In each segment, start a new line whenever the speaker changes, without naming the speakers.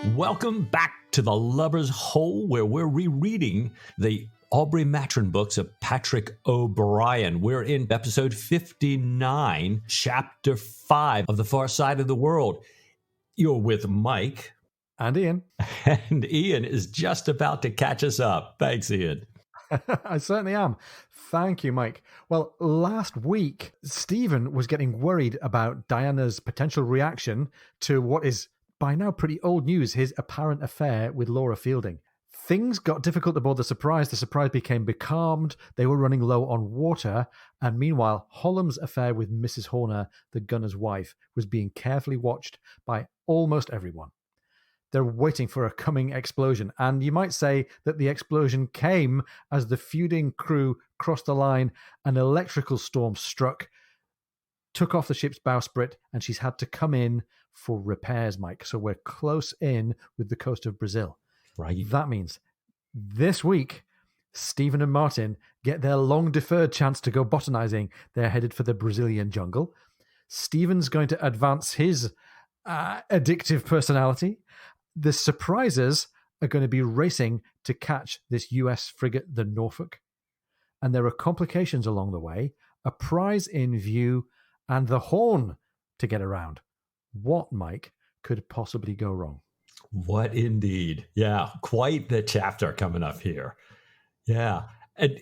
Welcome back to The Lover's Hole, where we're rereading the Aubrey Maturin books of Patrick O'Brian. We're in episode 59, chapter 5 of The Far Side of the World. You're with Mike.
And Ian.
And Ian is just about to catch us up. Thanks, Ian.
I certainly am. Thank you, Mike. Well, last week, Stephen was getting worried about Diana's potential reaction to what is by now pretty old news, his apparent affair with Laura Fielding. Things got difficult aboard the Surprise. The Surprise became becalmed. They were running low on water. And meanwhile, Hollam's affair with Mrs. Horner, the gunner's wife, was being carefully watched by almost everyone. They're waiting for a coming explosion. And you might say that the explosion came as the feuding crew crossed the line. An electrical storm struck, took off the ship's bowsprit, and she's had to come in for repairs, Mike. So we're close in with the coast of Brazil.
Right.
That means this week, Stephen and Martin get their long-deferred chance to go botanizing. They're headed for the Brazilian jungle. Stephen's going to advance his addictive personality. The Surprisers are going to be racing to catch this US frigate, the Norfolk. And there are complications along the way, a prize in view, and the Horn to get around. What, Mike, could possibly go wrong?
What indeed? Yeah, quite the chapter coming up here. Yeah. And,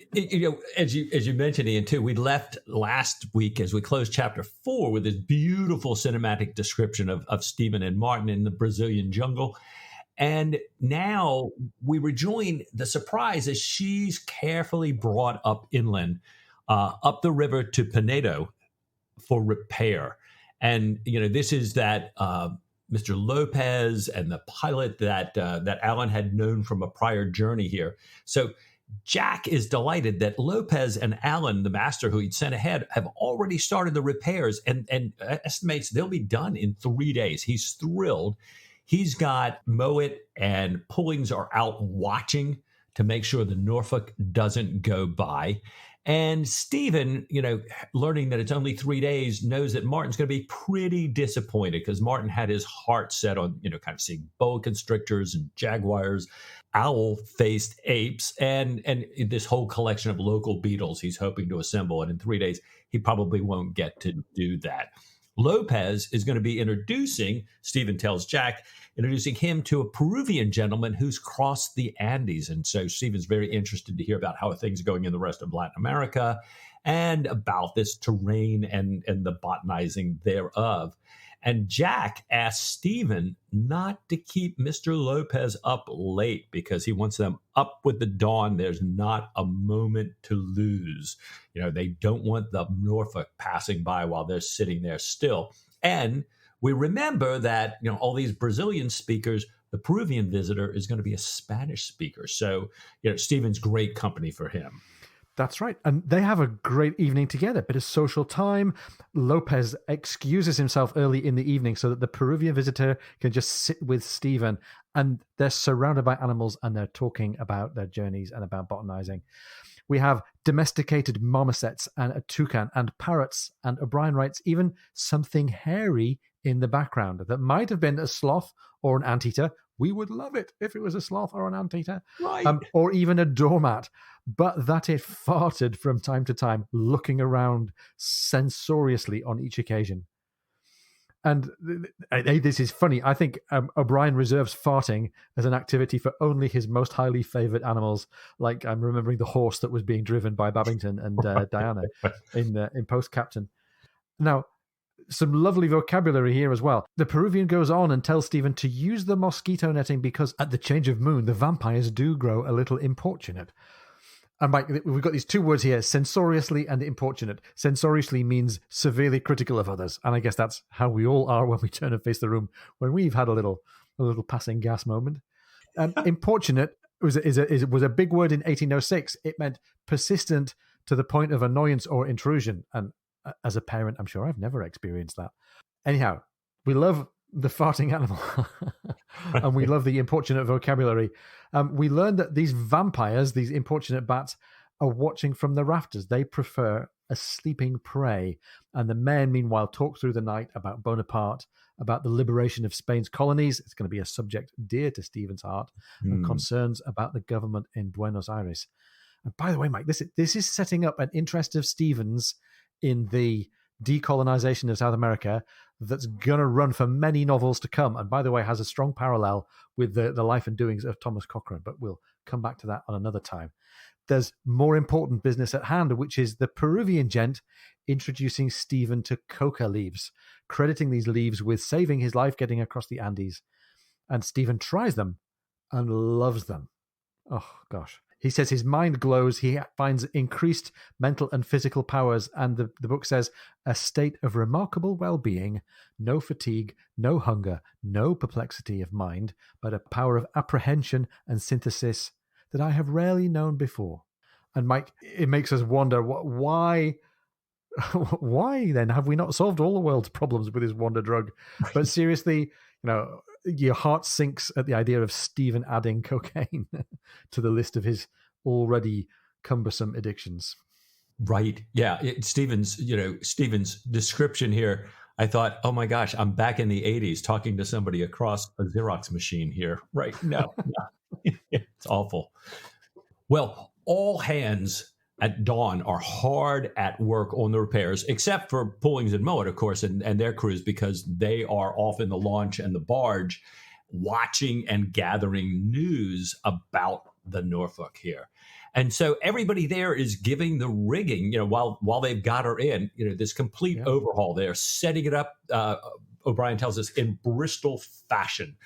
as you mentioned, Ian, too, we left last week as we closed chapter 4 with this beautiful cinematic description of Stephen and Martin in the Brazilian jungle. And now we rejoin the Surprise as she's carefully brought up inland, up the river to Pinedo for repair. And, this is that Mr. Lopez and the pilot that Alan had known from a prior journey here. So Jack is delighted that Lopez and Alan, the master who he'd sent ahead, have already started the repairs and estimates they'll be done in 3 days. He's thrilled. He's got Mowat and Pullings are out watching to make sure the Norfolk doesn't go by. And Stephen, learning that it's only 3 days, knows that Martin's going to be pretty disappointed because Martin had his heart set on, kind of seeing boa constrictors and jaguars, owl-faced apes, and this whole collection of local beetles he's hoping to assemble. And in 3 days, he probably won't get to do that. Lopez is going to be Stephen tells Jack, introducing him to a Peruvian gentleman who's crossed the Andes. And so Stephen's very interested to hear about how things are going in the rest of Latin America and about this terrain and the botanizing thereof. And Jack asks Stephen not to keep Mr. Lopez up late because he wants them up with the dawn. There's not a moment to lose. They don't want the Norfolk passing by while they're sitting there still. And we remember that, all these Brazilian speakers, the Peruvian visitor is going to be a Spanish speaker. So, Stephen's great company for him.
That's right. And they have a great evening together, bit of social time. Lopez excuses himself early in the evening so that the Peruvian visitor can just sit with Stephen. And they're surrounded by animals and they're talking about their journeys and about botanizing. We have domesticated marmosets and a toucan and parrots. And O'Brian writes even something hairy in the background that might have been a sloth or an anteater. We would love it if it was a sloth or an anteater,
right.
Or even a doormat, but that it farted from time to time, looking around censoriously on each occasion. And this is funny. I think O'Brian reserves farting as an activity for only his most highly favored animals. Like I'm remembering the horse that was being driven by Babington and Diana in Post Captain. Now, some lovely vocabulary here as well. The Peruvian goes on and tells Stephen to use the mosquito netting because at the change of moon, the vampires do grow a little importunate. And Mike, we've got these two words here, censoriously and importunate. Censoriously means severely critical of others. And I guess that's how we all are when we turn and face the room, when we've had a little passing gas moment. Importunate was a big word in 1806. It meant persistent to the point of annoyance or intrusion. And as a parent, I'm sure I've never experienced that. Anyhow, we love the farting animal and we love the importunate vocabulary. We learned that these vampires, these importunate bats, are watching from the rafters. They prefer a sleeping prey. And the men, meanwhile, talk through the night about Bonaparte, about the liberation of Spain's colonies. It's going to be a subject dear to Stephen's heart, and concerns about the government in Buenos Aires. And by the way, Mike, this is setting up an interest of Stephen's in the decolonization of South America that's going to run for many novels to come. And by the way, has a strong parallel with the life and doings of Thomas Cochrane, but we'll come back to that on another time. There's more important business at hand, which is the Peruvian gent introducing Stephen to coca leaves, crediting these leaves with saving his life getting across the Andes. And Stephen tries them and loves them. Oh, gosh. He says his mind glows. He finds increased mental and physical powers. And the book says, a state of remarkable well-being, no fatigue, no hunger, no perplexity of mind, but a power of apprehension and synthesis that I have rarely known before. And Mike, it makes us wonder, why then have we not solved all the world's problems with this wonder drug? But seriously, your heart sinks at the idea of Stephen adding cocaine to the list of his already cumbersome addictions.
Right. Yeah. Stephen's description here, I thought, oh my gosh, I'm back in the 80s talking to somebody across a Xerox machine here. Right. No. It's awful. Well, all hands at dawn are hard at work on the repairs, except for Pullings and Mowat, of course, and their crews, because they are off in the launch and the barge watching and gathering news about the Norfolk here. And so everybody there is giving the rigging, while they've got her in, this complete overhaul. They're setting it up, O'Brien tells us, in Bristol fashion.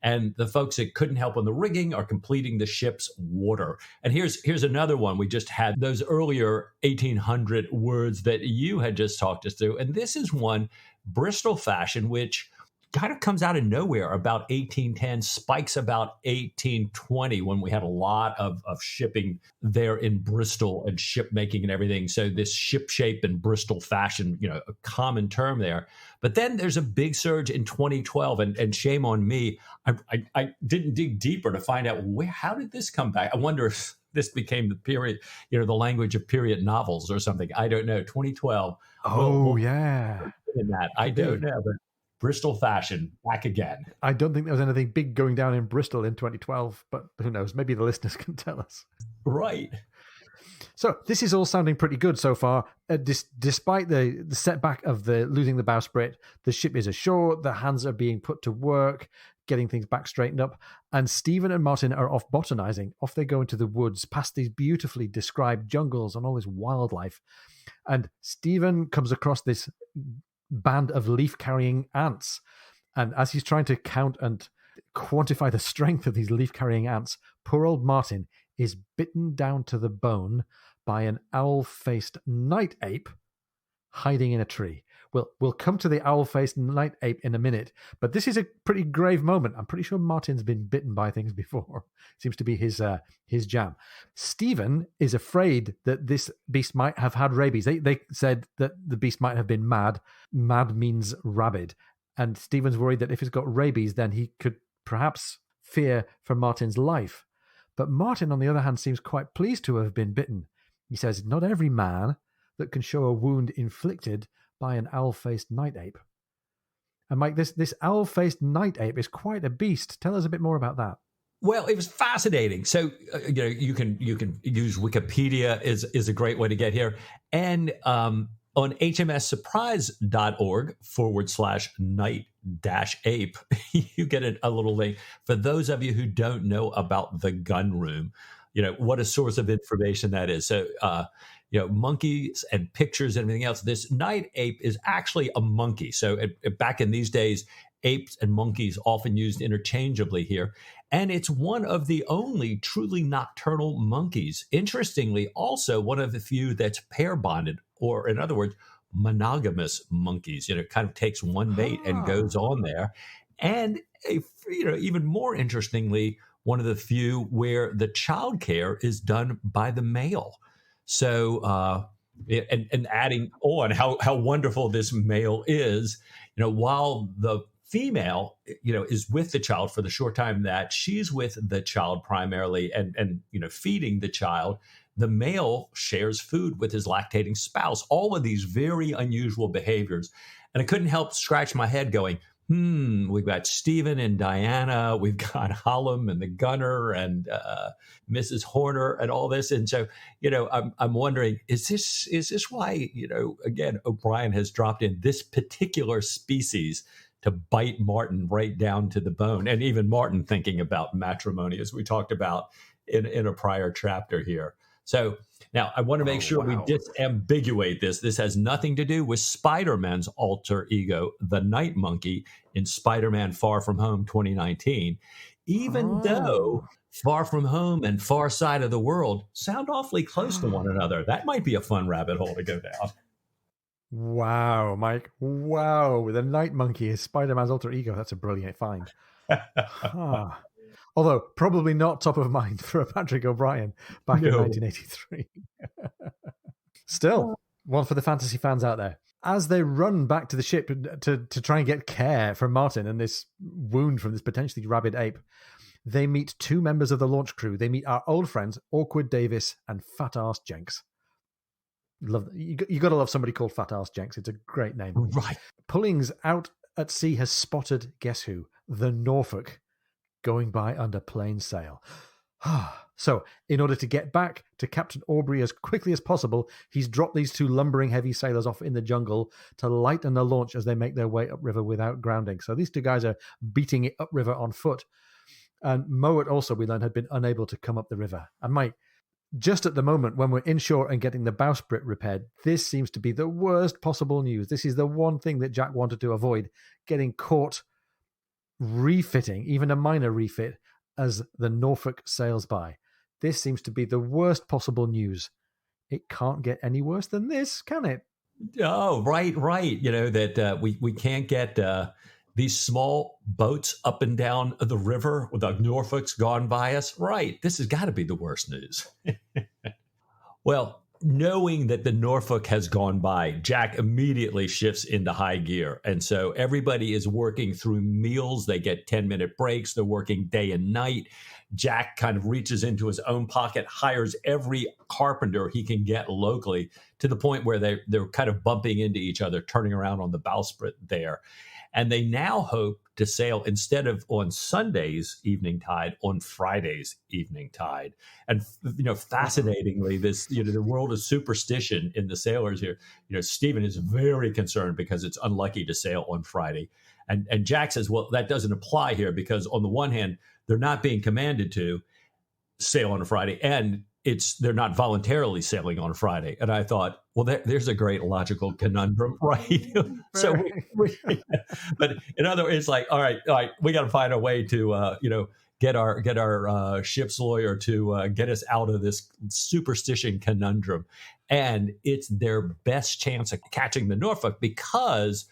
And the folks that couldn't help on the rigging are completing the ship's water. And here's another one. We just had those earlier 1800 words that you had just talked us through. And this is one, Bristol fashion, which kind of comes out of nowhere about 1810, spikes about 1820 when we had a lot of shipping there in Bristol and ship making and everything. So this ship shape and Bristol fashion, a common term there. But then there's a big surge in 2012, and shame on me, I didn't dig deeper to find out how did this come back? I wonder if this became the period, the language of period novels or something. I don't know. 2012.
Yeah.
In that, I don't know, but Bristol fashion back again.
I don't think there was anything big going down in Bristol in 2012, but who knows? Maybe the listeners can tell us.
Right.
So this is all sounding pretty good so far. Despite the setback of the losing the bowsprit, the ship is ashore, the hands are being put to work, getting things back straightened up, and Stephen and Martin are off botanizing. Off they go into the woods, past these beautifully described jungles and all this wildlife. And Stephen comes across this band of leaf-carrying ants. And as he's trying to count and quantify the strength of these leaf-carrying ants, poor old Martin is bitten down to the bone by an owl-faced night ape hiding in a tree. We'll come to the owl-faced night ape in a minute, but this is a pretty grave moment. I'm pretty sure Martin's been bitten by things before. Seems to be his jam. Stephen is afraid that this beast might have had rabies. They said that the beast might have been mad. Mad means rabid. And Stephen's worried that if it's got rabies, then he could perhaps fear for Martin's life. But Martin, on the other hand, seems quite pleased to have been bitten. He says, not every man that can show a wound inflicted by an owl-faced night ape. And Mike, this owl-faced night ape is quite a beast. Tell us a bit more about that.
Well, it was fascinating. So, you can use Wikipedia is a great way to get here. And on hmssurprise.org/night-ape, you get a little link. For those of you who don't know about the gun room, what a source of information that is. So, monkeys and pictures and everything else. This night ape is actually a monkey. So back in these days, apes and monkeys often used interchangeably here. And it's one of the only truly nocturnal monkeys. Interestingly, also one of the few that's pair bonded, or in other words, monogamous monkeys. Kind of takes one mate and goes on there. And even more interestingly, one of the few where the childcare is done by the male. So, and adding on how wonderful this male is, while the female, is with the child for the short time that she's with the child primarily and feeding the child, the male shares food with his lactating spouse. All of these very unusual behaviors. And I couldn't help scratch my head going, we've got Stephen and Diana, we've got Hallam and the gunner and Mrs. Horner and all this. And so, I'm wondering, is this why, again, O'Brien has dropped in this particular species to bite Martin right down to the bone, and even Martin thinking about matrimony, as we talked about in a prior chapter here. So now I want to make sure we disambiguate this. This has nothing to do with Spider-Man's alter ego, the Night Monkey, in Spider-Man Far From Home 2019, even though Far From Home and Far Side of the World sound awfully close to one another. That might be a fun rabbit hole to go down.
Wow, Mike. Wow. The Night Monkey is Spider-Man's alter ego. That's a brilliant find. Although probably not top of mind for a Patrick O'Brien back in 1983. Still, one for the fantasy fans out there. As they run back to the ship to try and get care from Martin and this wound from this potentially rabid ape, they meet two members of the launch crew. They meet our old friends, Awkward Davis and Fat Arse Jenks. You got to love somebody called Fat Arse Jenks. It's a great name.
Right.
Pullings out at sea has spotted, guess who? The Norfolk, going by under plain sail. So, in order to get back to Captain Aubrey as quickly as possible, he's dropped these two lumbering heavy sailors off in the jungle to lighten the launch as they make their way upriver without grounding. So these two guys are beating it upriver on foot. And Mowat also, we learned, had been unable to come up the river. And Mike, just at the moment when we're inshore and getting the bowsprit repaired, this seems to be the worst possible news. This is the one thing that Jack wanted to avoid, getting caught refitting, even a minor refit, as the Norfolk sails by. This seems to be the worst possible news. It can't get any worse than this, can it?
Oh, right. That we can't get these small boats up and down the river with the Norfolk's gone by us. Right. This has got to be the worst news. Well, knowing that the Norfolk has gone by, Jack immediately shifts into high gear. And so everybody is working through meals. They get 10-minute breaks. They're working day and night. Jack kind of reaches into his own pocket, hires every carpenter he can get locally, to the point where they're kind of bumping into each other, turning around on the bowsprit there. And they now hope to sail, instead of on Sunday's evening tide, on Friday's evening tide. And, fascinatingly, this, the world of superstition in the sailors here, Stephen is very concerned because it's unlucky to sail on Friday. And Jack says, well, that doesn't apply here because on the one hand, they're not being commanded to sail on a Friday, and they're not voluntarily sailing on a Friday. And I thought, well, there's a great logical conundrum, right? So, but in other words, it's like, all right, we got to find a way to, get our ship's lawyer to get us out of this superstition conundrum. And it's their best chance of catching the Norfolk, because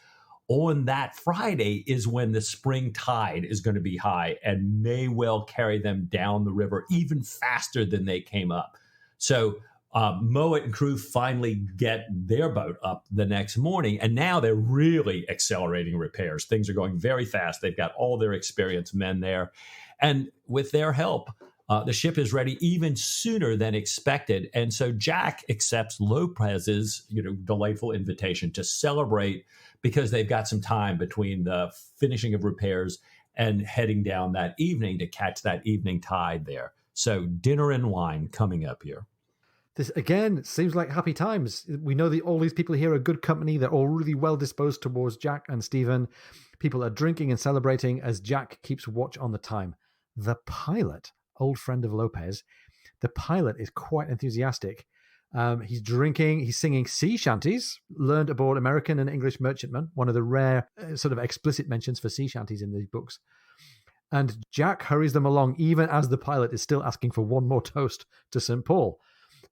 on that Friday is when the spring tide is going to be high and may well carry them down the river even faster than they came up. So Mowat and crew finally get their boat up the next morning, and now they're really accelerating repairs. Things are going very fast. They've got all their experienced men there. And with their help, the ship is ready even sooner than expected. And so Jack accepts Lopez's, delightful invitation to celebrate, because they've got some time between the finishing of repairs and heading down that evening to catch that evening tide there. So dinner and wine coming up here.
This, again, seems like happy times. We know that all these people here are good company. They're all really well disposed towards Jack and Stephen. People are drinking and celebrating as Jack keeps watch on the time. The pilot, old friend of Lopez, the pilot is quite enthusiastic. He's drinking, he's singing sea shanties, learned aboard American and English merchantmen, one of the rare sort of explicit mentions for sea shanties in these books. And Jack hurries them along, even as the pilot is still asking for one more toast to St. Paul.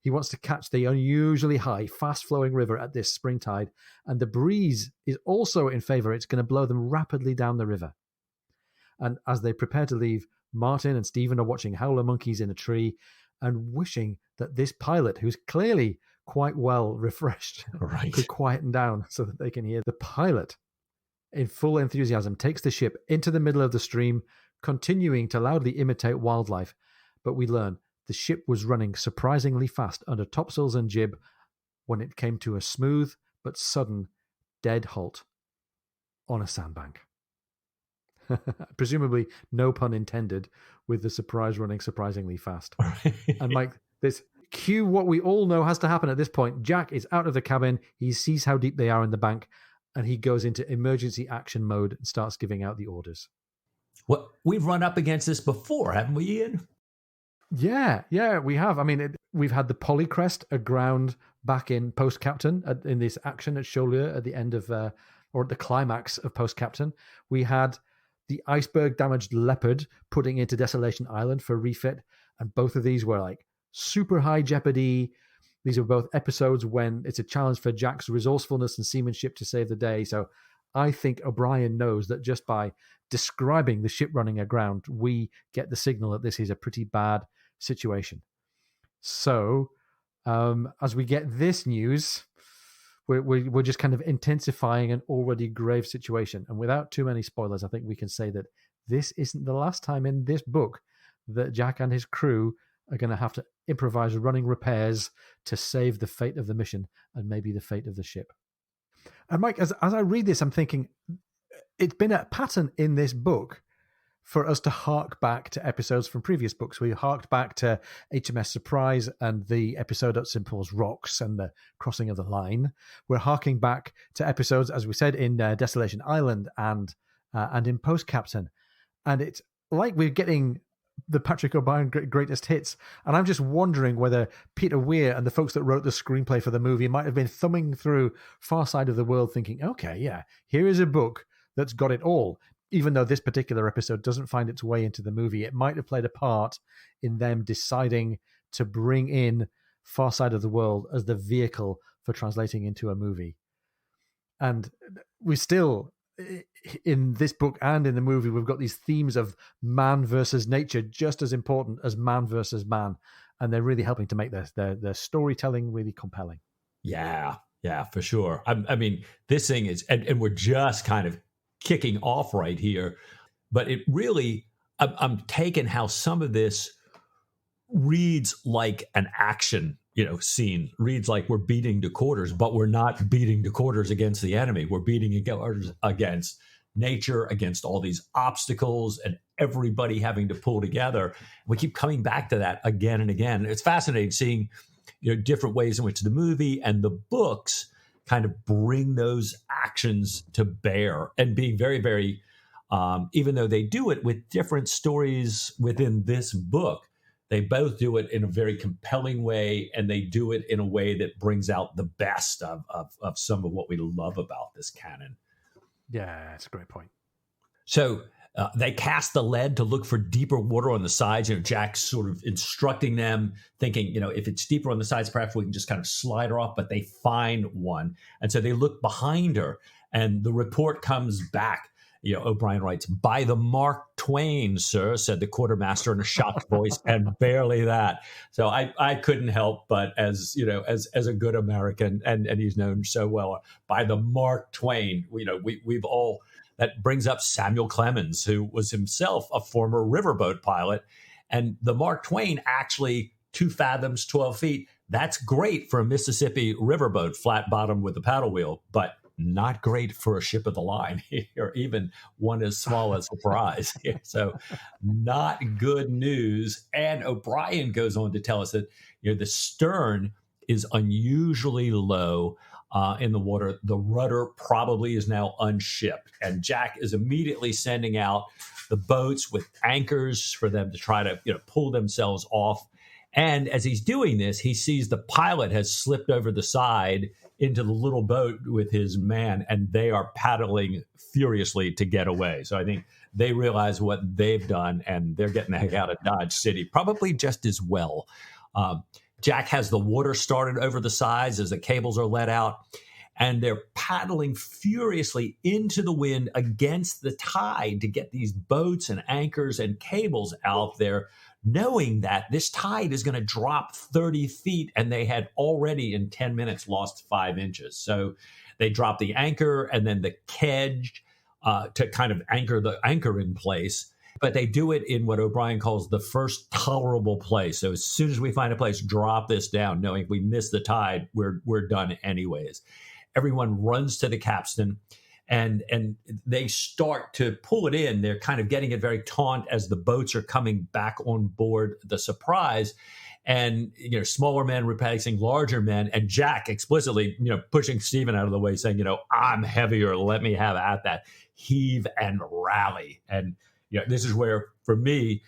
He wants to catch the unusually high, fast-flowing river at this spring tide, and the breeze is also in favor. It's going to blow them rapidly down the river. And as they prepare to leave, Martin and Stephen are watching howler monkeys in a tree and wishing that this pilot, who's clearly quite well refreshed, could quieten down so that they can hear. The pilot, in full enthusiasm, takes the ship into the middle of the stream, continuing to loudly imitate wildlife. But we learn The ship was running surprisingly fast under topsails and jib when it came to a smooth but sudden dead halt on a sandbank. Presumably, no pun intended, with the surprise running surprisingly fast. And Mike, this cue what we all know has to happen at this point. Jack is out of the cabin. He sees how deep they are in the bank, and he goes into emergency action mode and starts giving out the orders.
Well, we've run up against this before, haven't we, Ian?
Yeah, we have. I mean, we've had the Polycrest aground back in Post Captain in this action at Chaulieu at the end of, or at the climax of Post Captain. We had the iceberg damaged Leopard putting into Desolation Island for refit, and both of these were like super high jeopardy. These are both episodes when it's a challenge for Jack's resourcefulness and seamanship to save the day. So I think O'Brien knows that just by describing the ship running aground, we get the signal that this is a pretty bad situation. So as we get this news, we're just kind of intensifying an already grave situation. And without too many spoilers, I think we can say that this isn't the last time in this book that Jack and his crew are going to have to improvise running repairs to save the fate of the mission and maybe the fate of the ship. And Mike, as I read this, I'm thinking it's been a pattern in this book for us to hark back to episodes from previous books. We harked back to HMS Surprise and the episode at St. Paul's Rocks and the crossing of the line. We're harking back to episodes, as we said, in Desolation Island and in Post Captain. And it's like we're getting the Patrick O'Brien greatest hits. And I'm just wondering whether Peter Weir and the folks that wrote the screenplay for the movie might have been thumbing through Far Side of the World thinking, okay, yeah, here is a book that's got it all. Even though this particular episode doesn't find its way into the movie, it might have played a part in them deciding to bring in Far Side of the World as the vehicle for translating into a movie. And we still, in this book and in the movie, we've got these themes of man versus nature just as important as man versus man. And they're really helping to make their storytelling really compelling.
Yeah, for sure. I mean, this thing is, and we're just kind of kicking off right here, but it really, I'm taking how some of this reads like an action, scene, reads like we're beating decorders, but we're not beating decorders against the enemy. We're beating against nature, against all these obstacles and everybody having to pull together. We keep coming back to that again and again. It's fascinating seeing, different ways in which the movie and the books kind of bring those actions to bear and being very, very, even though they do it with different stories within this book, they both do it in a very compelling way, and they do it in a way that brings out the best of some of what we love about this canon.
Yeah, that's a great point.
So they cast the lead to look for deeper water on the sides. Jack's sort of instructing them, thinking, if it's deeper on the sides, perhaps we can just kind of slide her off. But they find one. And so they look behind her, and the report comes back. O'Brien writes, "By the Mark Twain, sir," said the quartermaster in a shocked voice, and barely that. So I couldn't help but, as a good American, and he's known so well, by the Mark Twain, we've all, that brings up Samuel Clemens, who was himself a former riverboat pilot. And the Mark Twain, actually 2 fathoms, 12 feet. That's great for a Mississippi riverboat, flat bottom with a paddle wheel, but not great for a ship of the line, or even one as small as Surprise. So not good news. And O'Brien goes on to tell us that the stern is unusually low in the water. The rudder probably is now unshipped. And Jack is immediately sending out the boats with anchors for them to try to pull themselves off. And as he's doing this, he sees the pilot has slipped over the side into the little boat with his man, and they are paddling furiously to get away. So I think they realize what they've done, and they're getting the heck out of Dodge City, probably just as well. Jack has the water started over the sides as the cables are let out, and they're paddling furiously into the wind against the tide to get these boats and anchors and cables out there, knowing that this tide is going to drop 30 feet, and they had already in 10 minutes lost 5 inches. So they drop the anchor and then the kedge to kind of anchor the anchor in place. but they do it in what O'Brien calls the first tolerable place. So as soon as we find a place, drop this down, knowing if we miss the tide, we're done anyways. Everyone runs to the capstan, and they start to pull it in. They're kind of getting it very taut as the boats are coming back on board the Surprise. And, smaller men replacing larger men, and Jack explicitly, pushing Stephen out of the way, saying, I'm heavier, let me have at that. Heave and rally. And, this is where, for me,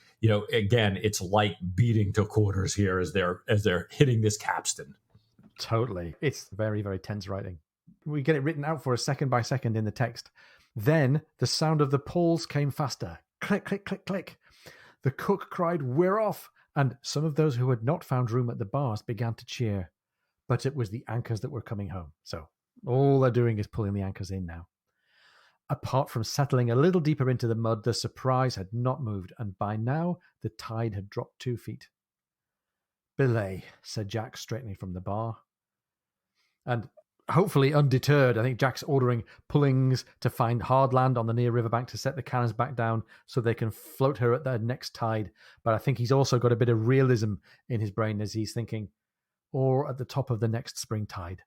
again, it's like beating to quarters here as they're hitting this capstan.
Totally. It's very, very tense writing. We get it written out for us second by second in the text. Then the sound of the pulls came faster. Click, click, click, click. The cook cried, "We're off!" And some of those who had not found room at the bars began to cheer. But it was the anchors that were coming home. So all they're doing is pulling the anchors in now. Apart from settling a little deeper into the mud, the Surprise had not moved, and by now the tide had dropped 2 feet. "Belay," said Jack, straightening from the bar. And hopefully undeterred, I think Jack's ordering pullings to find hard land on the near riverbank to set the cannons back down so they can float her at the next tide. But I think he's also got a bit of realism in his brain as he's thinking, or at the top of the next spring tide.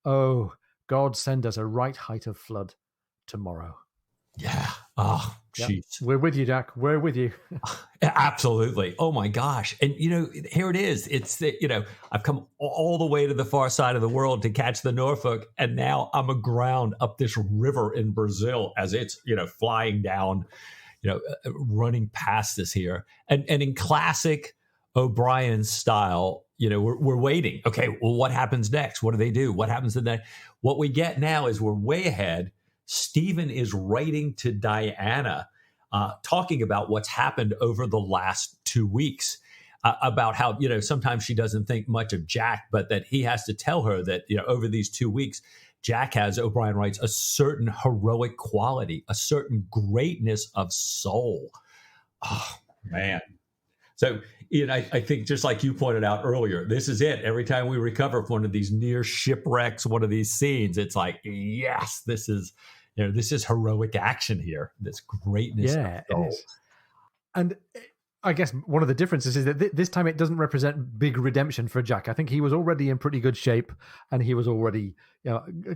Oh, God send us a right height of flood tomorrow.
Yeah. Oh, jeez.
Yep. We're with you, Jack. We're with you.
Absolutely. Oh my gosh. And here it is. It's I've come all the way to the far side of the world to catch the Norfolk, and now I'm aground up this river in Brazil as it's flying down, running past us here. And in classic O'Brien style, we're waiting. Okay, well, what happens next? What do they do? What happens to that? What we get now is we're way ahead. Stephen is writing to Diana, talking about what's happened over the last 2 weeks, about how, sometimes she doesn't think much of Jack, but that he has to tell her that, over these 2 weeks, Jack has, O'Brien writes, a certain heroic quality, a certain greatness of soul. Oh, man. So, I think just like you pointed out earlier, this is it. Every time we recover from one of these near shipwrecks, one of these scenes, it's like, yes, this is heroic action here. This greatness.
Yeah, it is. And I guess one of the differences is that this time it doesn't represent big redemption for Jack. I think he was already in pretty good shape, and he was already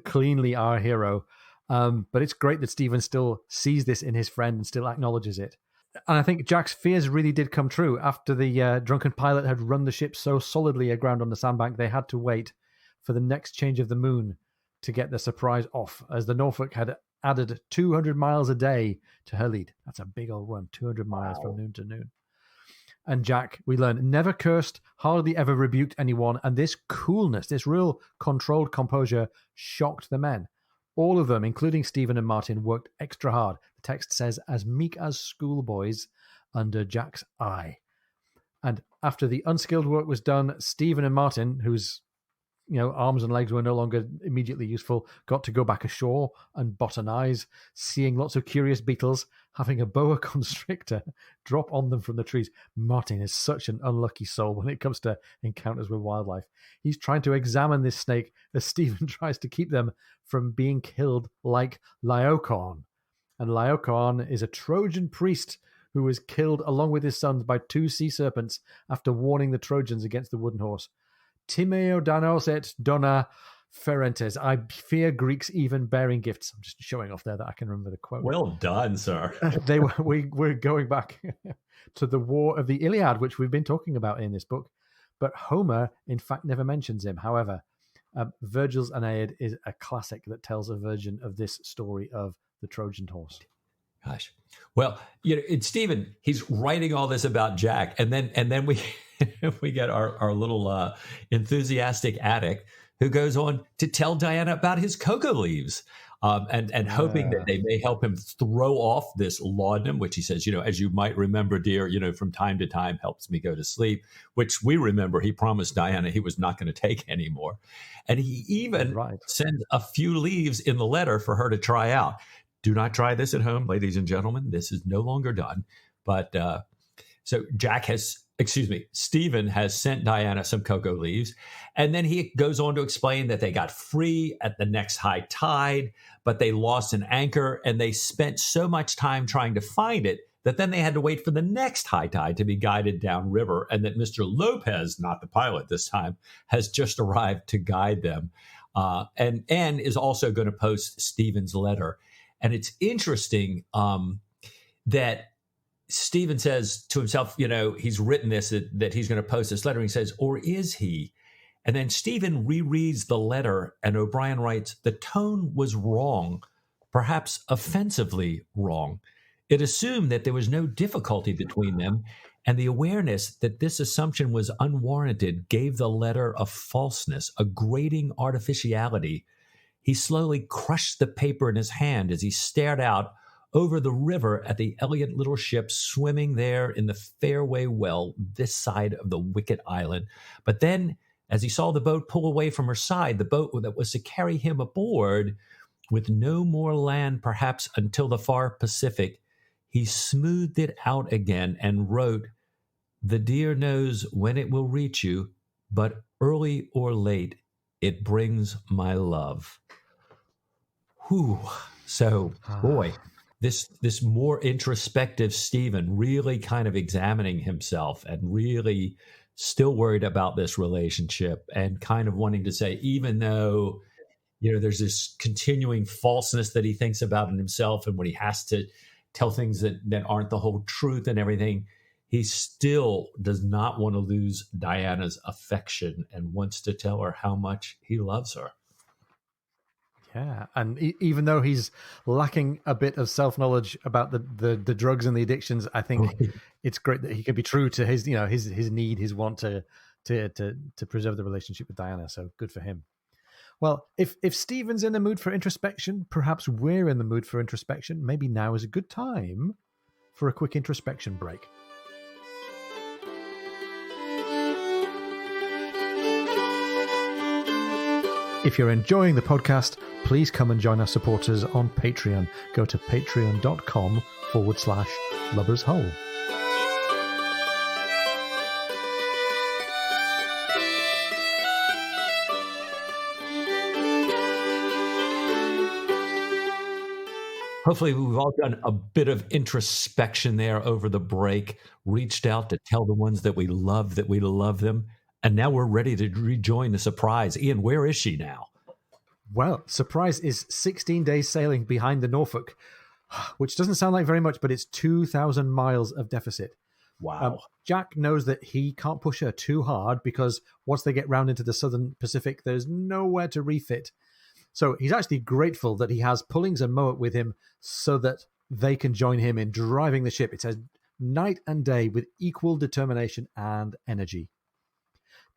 cleanly our hero. But it's great that Stephen still sees this in his friend and still acknowledges it. And I think Jack's fears really did come true. After the drunken pilot had run the ship so solidly aground on the sandbank, they had to wait for the next change of the moon to get the Surprise off, as the Norfolk had added 200 miles a day to her lead. That's a big old run, 200 miles from noon to noon. And Jack, we learn, never cursed, hardly ever rebuked anyone, and this coolness, this real controlled composure, shocked the men. All of them, including Stephen and Martin, worked extra hard. The text says, as meek as schoolboys under Jack's eye. And after the unskilled work was done, Stephen and Martin, whose arms and legs were no longer immediately useful, got to go back ashore and botanize, seeing lots of curious beetles, having a boa constrictor drop on them from the trees. Martin is such an unlucky soul when it comes to encounters with wildlife. He's trying to examine this snake as Stephen tries to keep them from being killed like Laocoon. And Laocoon is a Trojan priest who was killed along with his sons by 2 sea serpents after warning the Trojans against the wooden horse. Timeo danos et dona ferentes. I fear Greeks even bearing gifts. I'm just showing off there that I can remember the quote.
Well done, sir.
We're going back to the War of the Iliad, which we've been talking about in this book. But Homer, in fact, never mentions him. However, Virgil's Aeneid is a classic that tells a version of this story of the Trojan horse.
Gosh. Well, it's Stephen. He's writing all this about Jack, and then we we get our little enthusiastic addict who goes on to tell Diana about his cocoa leaves, and hoping that they may help him throw off this laudanum, which he says, as you might remember, dear, from time to time helps me go to sleep, which we remember he promised Diana he was not going to take anymore. And he even sends a few leaves in the letter for her to try out. Do not try this at home, ladies and gentlemen. This is no longer done. But so Stephen has sent Diana some cocoa leaves. And then he goes on to explain that they got free at the next high tide, but they lost an anchor and they spent so much time trying to find it that then they had to wait for the next high tide to be guided downriver, and that Mr. Lopez, not the pilot this time, has just arrived to guide them. And is also going to post Stephen's letter. And it's interesting that Stephen says to himself, he's written this, that he's going to post this letter. And he says, or is he? And then Stephen rereads the letter, and O'Brien writes, the tone was wrong, perhaps offensively wrong. It assumed that there was no difficulty between them, and the awareness that this assumption was unwarranted gave the letter a falseness, a grating artificiality. He slowly crushed the paper in his hand as he stared out over the river at the elegant little ship swimming there in the fairway well this side of the wicked island. But then, as he saw the boat pull away from her side, the boat that was to carry him aboard, with no more land perhaps until the far Pacific, he smoothed it out again and wrote, the dear knows when it will reach you, but early or late, it brings my love. Whew. So, boy, this more introspective Stephen really kind of examining himself and really still worried about this relationship and kind of wanting to say, even though, there's this continuing falseness that he thinks about in himself, and when he has to tell things that aren't the whole truth and everything, he still does not want to lose Diana's affection and wants to tell her how much he loves her.
Yeah, and even though he's lacking a bit of self-knowledge about the drugs and the addictions, I think it's great that he could be true to his his need, his want to preserve the relationship with Diana. So good for him. Well, if Stephen's in the mood for introspection, perhaps we're in the mood for introspection. Maybe now is a good time for a quick introspection break. If you're enjoying the podcast, please come and join our supporters on Patreon. Go to patreon.com/lubbershole.
Hopefully we've all done a bit of introspection there over the break, reached out to tell the ones that we love them. And now we're ready to rejoin the Surprise. Ian, where is she now?
Well, Surprise is 16 days sailing behind the Norfolk, which doesn't sound like very much, but it's 2,000 miles of deficit.
Wow.
Jack knows that he can't push her too hard because once they get round into the southern Pacific, there's nowhere to refit. So he's actually grateful that he has Pullings and Mowat with him so that they can join him in driving the ship. It says night and day with equal determination and energy.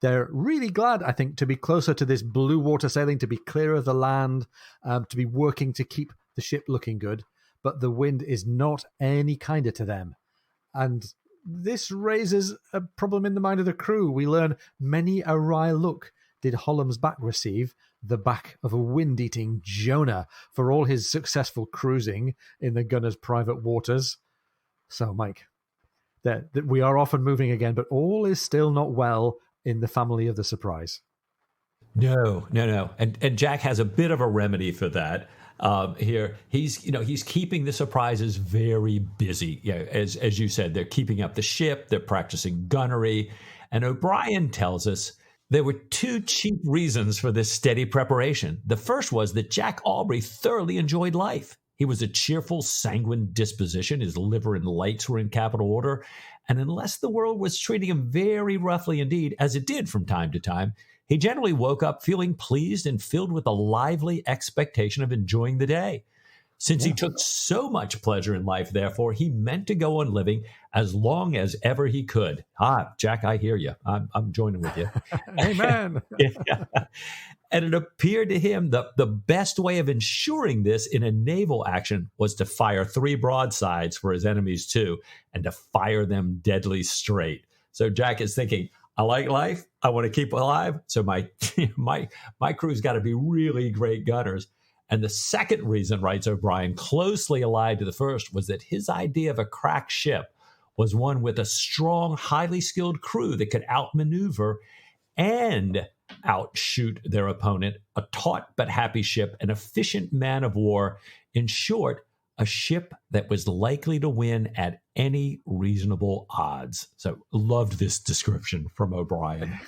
They're really glad, I think, to be closer to this blue water sailing, to be clear of the land, to be working to keep the ship looking good. But the wind is not any kinder to them. And this raises a problem in the mind of the crew. We learn many a wry look did Hollam's back receive, the back of a wind-eating Jonah, for all his successful cruising in the gunner's private waters. So, Mike, that we are often moving again, but all is still not well in the family of the Surprise.
No. And Jack has a bit of a remedy for that. Here, he's keeping the Surprises very busy. As you said, they're keeping up the ship, they're practicing gunnery, and O'Brien tells us there were two chief reasons for this steady preparation. The first was that Jack Aubrey thoroughly enjoyed life. He was a cheerful, sanguine disposition. His liver and lights were in capital order. And unless the world was treating him very roughly indeed, as it did from time to time, he generally woke up feeling pleased and filled with a lively expectation of enjoying the day. Since he took so much pleasure in life, therefore, he meant to go on living as long as ever he could. Jack, I hear you. I'm joining with you.
Amen.
Yeah. And it appeared to him the best way of ensuring this in a naval action was to fire 3 broadsides for his enemies too, and to fire them deadly straight. So Jack is thinking, I like life. I want to keep alive. So my crew's got to be really great gunners. And the second reason, writes O'Brien, closely allied to the first, was that his idea of a crack ship was one with a strong, highly skilled crew that could outmaneuver and outshoot their opponent, a taut but happy ship, an efficient man of war. In short, a ship that was likely to win at any reasonable odds. So loved this description from O'Brien.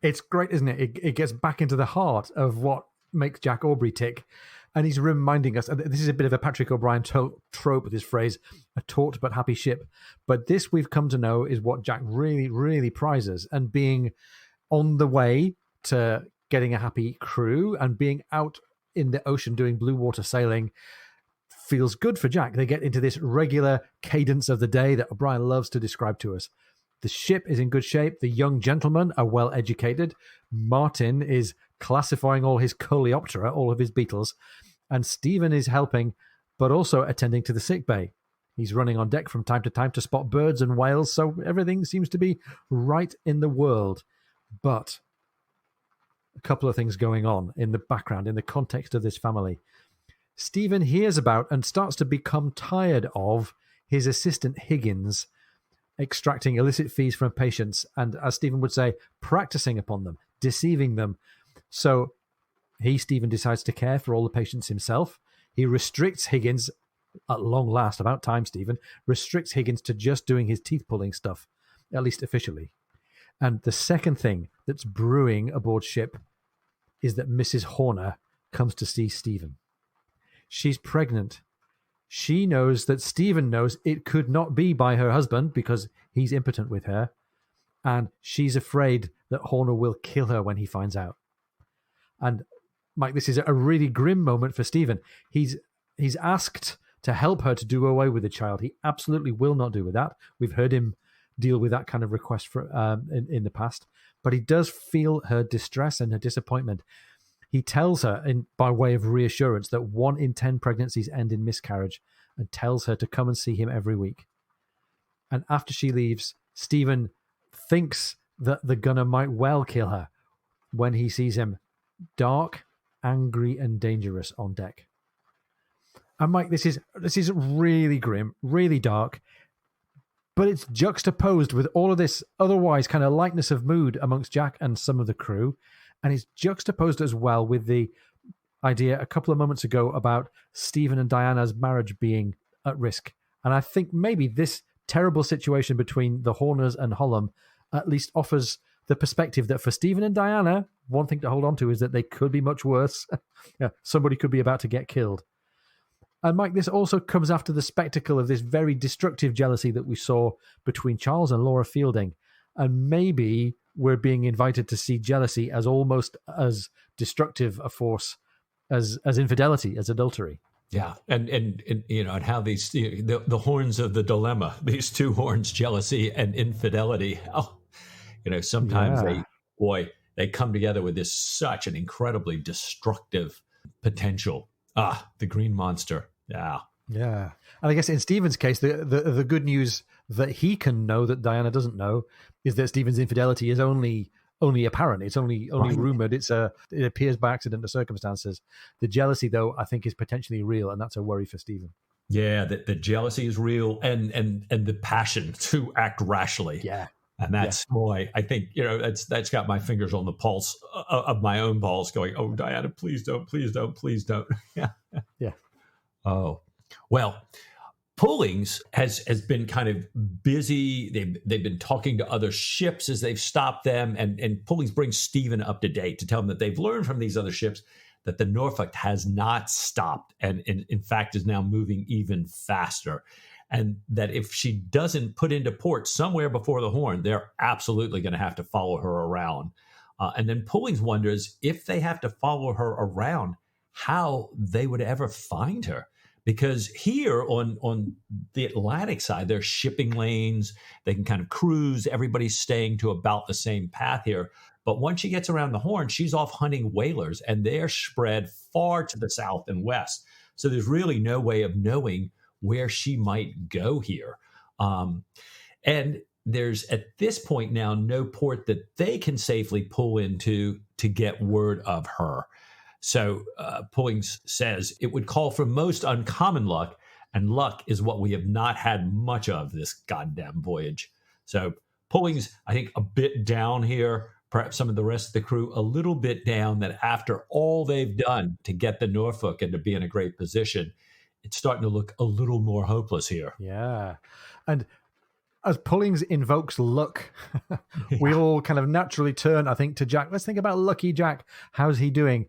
It's great, isn't it? It gets back into the heart of what makes Jack Aubrey tick. And he's reminding us, and this is a bit of a Patrick O'Brien trope with this phrase, a taut but happy ship. But this we've come to know is what Jack really, really prizes. And being on the way to getting a happy crew and being out in the ocean doing blue water sailing feels good for Jack. They get into this regular cadence of the day that O'Brien loves to describe to us. The ship is in good shape. The young gentlemen are well educated. Martin is classifying all his coleoptera, all of his beetles. And Stephen is helping, but also attending to the sick bay. He's running on deck from time to time to spot birds and whales, so everything seems to be right in the world. But a couple of things going on in the background, in the context of this family. Stephen hears about and starts to become tired of his assistant Higgins extracting illicit fees from patients and, as Stephen would say, practicing upon them, deceiving them. So Stephen, decides to care for all the patients himself. He restricts Higgins, at long last, about time, Stephen, restricts Higgins to just doing his teeth-pulling stuff, at least officially. And the second thing that's brewing aboard ship is that Mrs. Horner comes to see Stephen. She's pregnant. She knows that Stephen knows it could not be by her husband because he's impotent with her. And she's afraid that Horner will kill her when he finds out. And Mike, this is a really grim moment for Stephen. He's asked to help her to do away with the child. He absolutely will not do with that. We've heard him deal with that kind of request in the past. But he does feel her distress and her disappointment. He tells her, by way of reassurance, that 1 in 10 pregnancies end in miscarriage and tells her to come and see him every week. And after she leaves, Stephen thinks that the gunner might well kill her when he sees him dark, angry, and dangerous on deck. And Mike, this is really grim, really dark, but it's juxtaposed with all of this otherwise kind of lightness of mood amongst Jack and some of the crew. And it's juxtaposed as well with the idea a couple of moments ago about Stephen and Diana's marriage being at risk. And I think maybe this terrible situation between the Horners and Holland at least offers the perspective that for Stephen and Diana, one thing to hold on to is that they could be much worse. Yeah, somebody could be about to get killed. And Mike, this also comes after the spectacle of this very destructive jealousy that we saw between Charles and Laura Fielding. And maybe we're being invited to see jealousy as almost as destructive a force as infidelity, as adultery.
Yeah, and you know, and how these the horns of the dilemma, these two horns, jealousy and infidelity. Oh, you know, sometimes they come together with this such an incredibly destructive potential. The green monster. Yeah.
Yeah. And I guess in Stephen's case, the good news that he can know that Diana doesn't know is that Stephen's infidelity is only apparent. It's only right. Rumored. It appears by accident or circumstances. The jealousy, though, I think is potentially real, and that's a worry for Stephen.
Yeah, the jealousy is real, and the passion to act rashly.
Yeah.
And that's boy, I think, you know, that's got my fingers on the pulse of my own pulse going, oh, Diana, please don't. Yeah.
Yeah.
Oh, well, Pullings has been kind of busy. They've been talking to other ships as they've stopped them. And Pullings brings Stephen up to date to tell him that they've learned from these other ships that the Norfolk has not stopped and in fact is now moving even faster. And that if she doesn't put into port somewhere before the Horn, they're absolutely going to have to follow her around. And then Pullings wonders if they have to follow her around, how they would ever find her. Because here on the Atlantic side, there's shipping lanes. They can kind of cruise. Everybody's staying to about the same path here. But once she gets around the Horn, she's off hunting whalers, and they're spread far to the south and west. So there's really no way of knowing where she might go here. And there's, at this point now, no port that they can safely pull into to get word of her. So Pullings says it would call for most uncommon luck, and luck is what we have not had much of this goddamn voyage. So Pullings, I think, a bit down here, perhaps some of the rest of the crew a little bit down, that after all they've done to get the Norfolk and to be in a great position, it's starting to look a little more hopeless here.
Yeah. And as Pullings invokes luck, we
Yeah.
all kind of naturally turn, I think, to Jack. Let's think about Lucky Jack. How's he doing?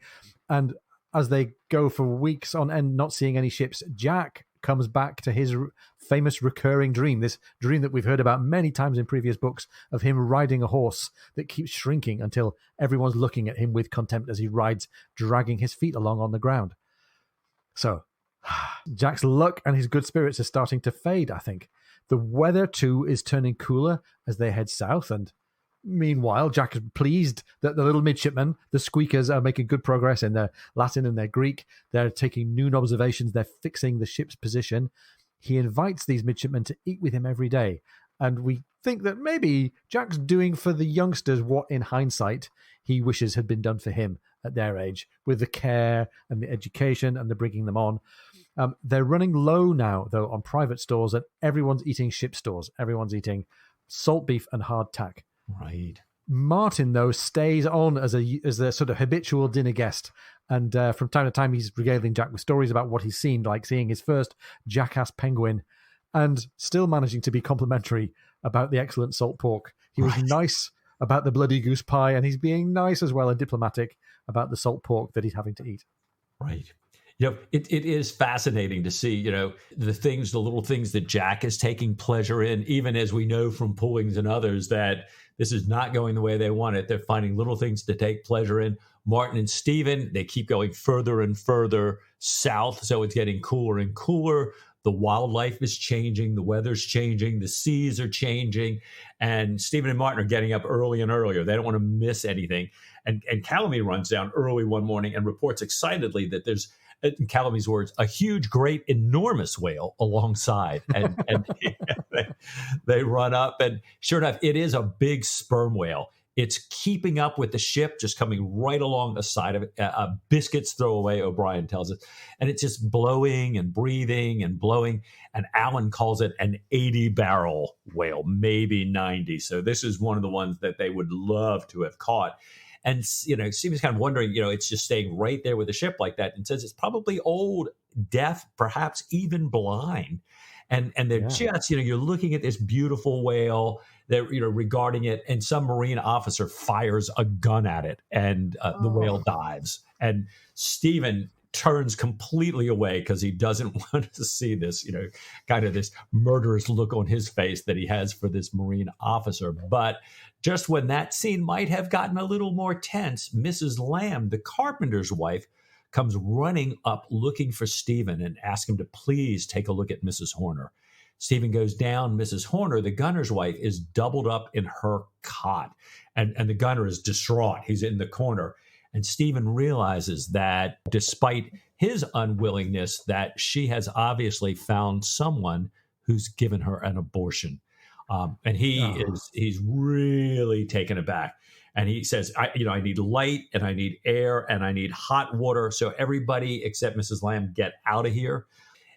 And as they go for weeks on end not seeing any ships, Jack comes back to his famous recurring dream, this dream that we've heard about many times in previous books, of him riding a horse that keeps shrinking until everyone's looking at him with contempt as he rides, dragging his feet along on the ground. So Jack's luck and his good spirits are starting to fade, I think. The weather, too, is turning cooler as they head south, and meanwhile, Jack is pleased that the little midshipmen, the squeakers, are making good progress in their Latin and their Greek. They're taking noon observations. They're fixing the ship's position. He invites these midshipmen to eat with him every day, and we think that maybe Jack's doing for the youngsters what, in hindsight, he wishes had been done for him at their age, with the care and the education and the bringing them on. They're running low now, though, on private stores, and everyone's eating ship stores. Everyone's eating salt beef and hardtack.
Right.
Martin, though, stays on as a sort of habitual dinner guest, and from time to time he's regaling Jack with stories about what he's seen, like seeing his first jackass penguin, and still managing to be complimentary about the excellent salt pork. He was nice about the bloody goose pie, and he's being nice as well and diplomatic about the salt pork that he's having to eat.
Right. It is fascinating to see, the little things that Jack is taking pleasure in, even as we know from Pullings and others that this is not going the way they want it. They're finding little things to take pleasure in. Martin and Stephen, they keep going further and further south, so it's getting cooler and cooler. The wildlife is changing, the weather's changing, the seas are changing, and Stephen and Martin are getting up early and earlier. They don't want to miss anything. And Calamine runs down early one morning and reports excitedly that there's, in Calamine's words, a huge, great, enormous whale alongside. And they run up, and sure enough, it is a big sperm whale. It's keeping up with the ship, just coming right along the side of it. A biscuit's throw away, O'Brien tells us. And it's just blowing and breathing and blowing. And Alan calls it an 80-barrel whale, maybe 90. So this is one of the ones that they would love to have caught. And, Stephen's kind of wondering, it's just staying right there with the ship like that, and says it's probably old, deaf, perhaps even blind. And they're just, you're looking at this beautiful whale, they're, regarding it, and some Marine officer fires a gun at it, and the whale dives. And Stephen turns completely away because he doesn't want to see this, kind of this murderous look on his face that he has for this Marine officer. But just when that scene might have gotten a little more tense, Mrs. Lamb, the carpenter's wife, comes running up looking for Stephen and asks him to please take a look at Mrs. Horner. Stephen goes down. Mrs. Horner, the gunner's wife, is doubled up in her cot, and the gunner is distraught. He's in the corner. And Stephen realizes that despite his unwillingness, that she has obviously found someone who's given her an abortion. And he's really taken aback. And he says, I need light, and I need air, and I need hot water. So everybody except Mrs. Lamb get out of here.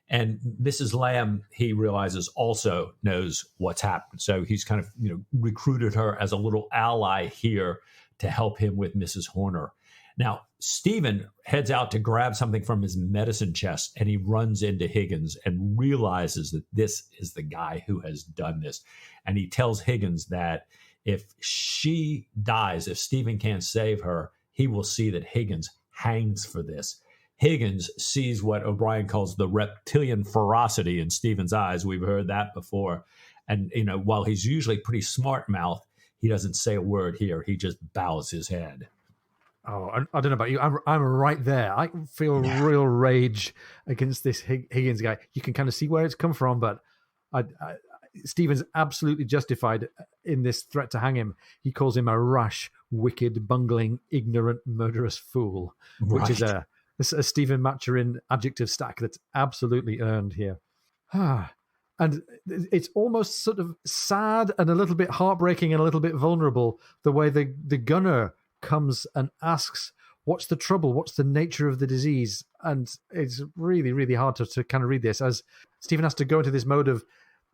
And Mrs. Lamb, he realizes, also knows what's happened. So he's kind of, recruited her as a little ally here to help him with Mrs. Horner. Now, Stephen heads out to grab something from his medicine chest, and he runs into Higgins and realizes that this is the guy who has done this. And he tells Higgins that if she dies, if Stephen can't save her, he will see that Higgins hangs for this. Higgins sees what O'Brien calls the reptilian ferocity in Stephen's eyes. We've heard that before. And, while he's usually pretty smart-mouthed, he doesn't say a word here. He just bows his head.
Oh, I don't know about you. I'm right there. I feel real rage against this Higgins guy. You can kind of see where it's come from, but Stephen's absolutely justified in this threat to hang him. He calls him a rash, wicked, bungling, ignorant, murderous fool, which is a Stephen Maturin adjective stack that's absolutely earned here. And it's almost sort of sad and a little bit heartbreaking and a little bit vulnerable, the way the gunner comes and asks, what's the trouble? What's the nature of the disease? And it's really, really hard to kind of read this, as Stephen has to go into this mode of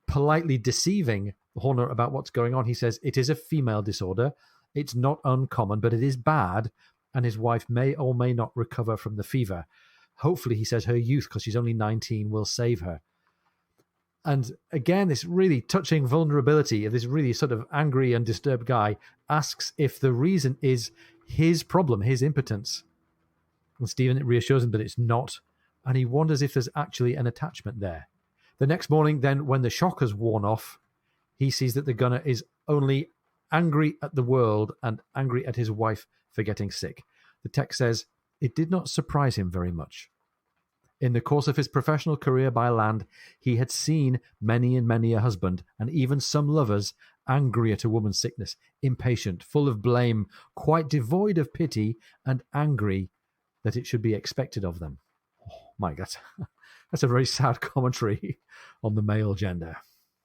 politely deceiving Horner about what's going on. He says, it is a female disorder. It's not uncommon, but it is bad, and his wife may or may not recover from the fever. hopefully, he says, her youth, because she's only 19, will save her. And again, this really touching vulnerability of this really sort of angry and disturbed guy asks if the reason is his problem, his impotence. And Stephen reassures him that it's not. And he wonders if there's actually an attachment there. The next morning, then, when the shock has worn off, he sees that the gunner is only angry at the world and angry at his wife for getting sick. The text says, it did not surprise him very much. In the course of his professional career by land, he had seen many and many a husband, and even some lovers, angry at a woman's sickness, impatient, full of blame, quite devoid of pity, and angry that it should be expected of them. Oh my God, that's a very sad commentary on the male gender.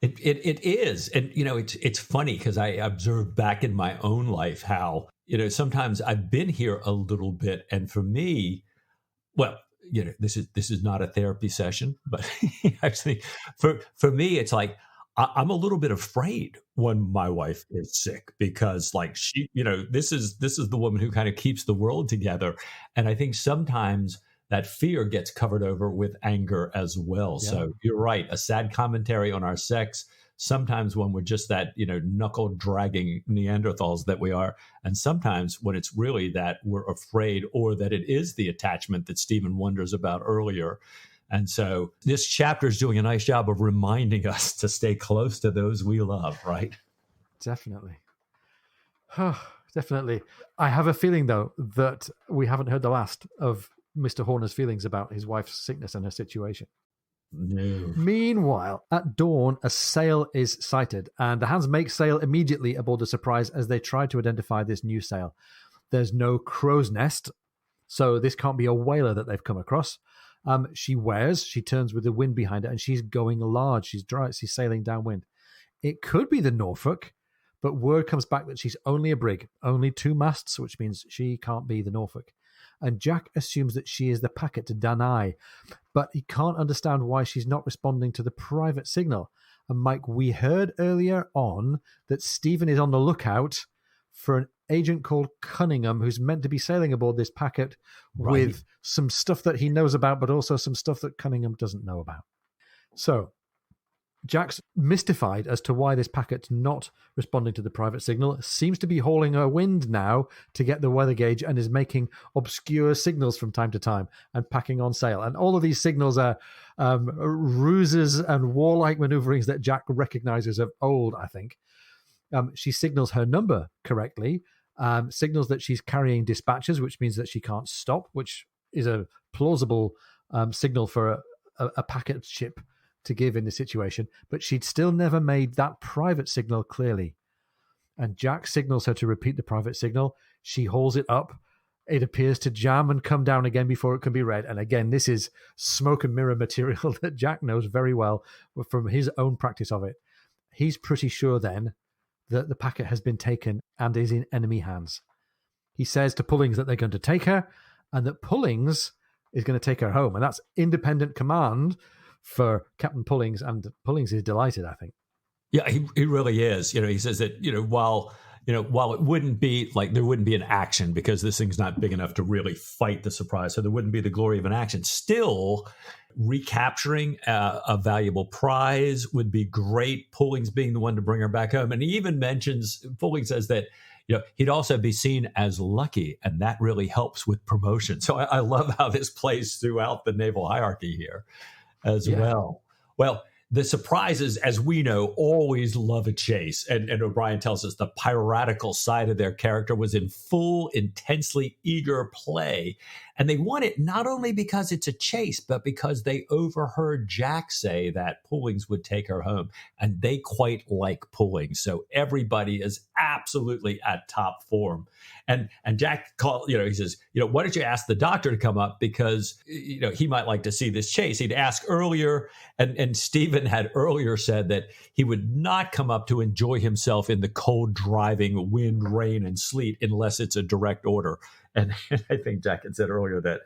It is. And, it's funny because I observed back in my own life how, sometimes I've been here a little bit. And for me, well, this is not a therapy session, but actually for me, it's like, I'm a little bit afraid when my wife is sick because like she, this is the woman who kind of keeps the world together. And I think sometimes that fear gets covered over with anger as well. Yeah. So you're right. A sad commentary on our sex. Sometimes when we're just that, knuckle dragging Neanderthals that we are. And sometimes when it's really that we're afraid or that it is the attachment that Stephen wonders about earlier. And so this chapter is doing a nice job of reminding us to stay close to those we love, right?
Definitely. Definitely. I have a feeling, though, that we haven't heard the last of Mr. Horner's feelings about his wife's sickness and her situation.
No.
Meanwhile, at dawn, a sail is sighted, and the hands make sail immediately aboard the Surprise as they try to identify this new sail. There's no crow's nest, so this can't be a whaler that they've come across. She turns with the wind behind her, and she's going large. She's sailing downwind. It could be the Norfolk, but word comes back that she's only a brig, only 2 masts, which means she can't be the Norfolk. And Jack assumes that she is the packet to Danai, but he can't understand why she's not responding to the private signal. And Mike, we heard earlier on that Stephen is on the lookout for an agent called Cunningham who's meant to be sailing aboard this packet with some stuff that he knows about, but also some stuff that Cunningham doesn't know about. So Jack's mystified as to why this packet's not responding to the private signal, seems to be hauling her wind now to get the weather gauge, and is making obscure signals from time to time and packing on sail. And all of these signals are ruses and warlike maneuverings that Jack recognizes of old, I think. She signals her number correctly, signals that she's carrying dispatches, which means that she can't stop, which is a plausible signal for a packet ship to give in the situation, but she'd still never made that private signal clearly. And Jack signals her to repeat the private signal. She hauls it up. It appears to jam and come down again before it can be read. And again, this is smoke and mirror material that Jack knows very well from his own practice of it. He's pretty sure then that the packet has been taken and is in enemy hands. He says to Pullings that they're going to take her and that Pullings is going to take her home. And that's independent command for Captain Pullings, and Pullings is delighted, I think.
Yeah, he really is. He says that, while it wouldn't be like there wouldn't be an action because this thing's not big enough to really fight the Surprise, so there wouldn't be the glory of an action. Still, recapturing a valuable prize would be great. Pullings being the one to bring her back home. And he even mentions, Pullings says that, he'd also be seen as lucky, and that really helps with promotion. So I love how this plays throughout the naval hierarchy here as well. Well, the Surprises, as we know, always love a chase. And O'Brien tells us the piratical side of their character was in full, intensely eager play. And they won it not only because it's a chase, but because they overheard Jack say that Pullings would take her home. And they quite like Pullings. So everybody is absolutely at top form. And Jack called, he says, why don't you ask the doctor to come up because, he might like to see this chase. He'd asked earlier, and Stephen had earlier said that he would not come up to enjoy himself in the cold driving wind, rain, and sleet unless it's a direct order. And I think Jack had said earlier that,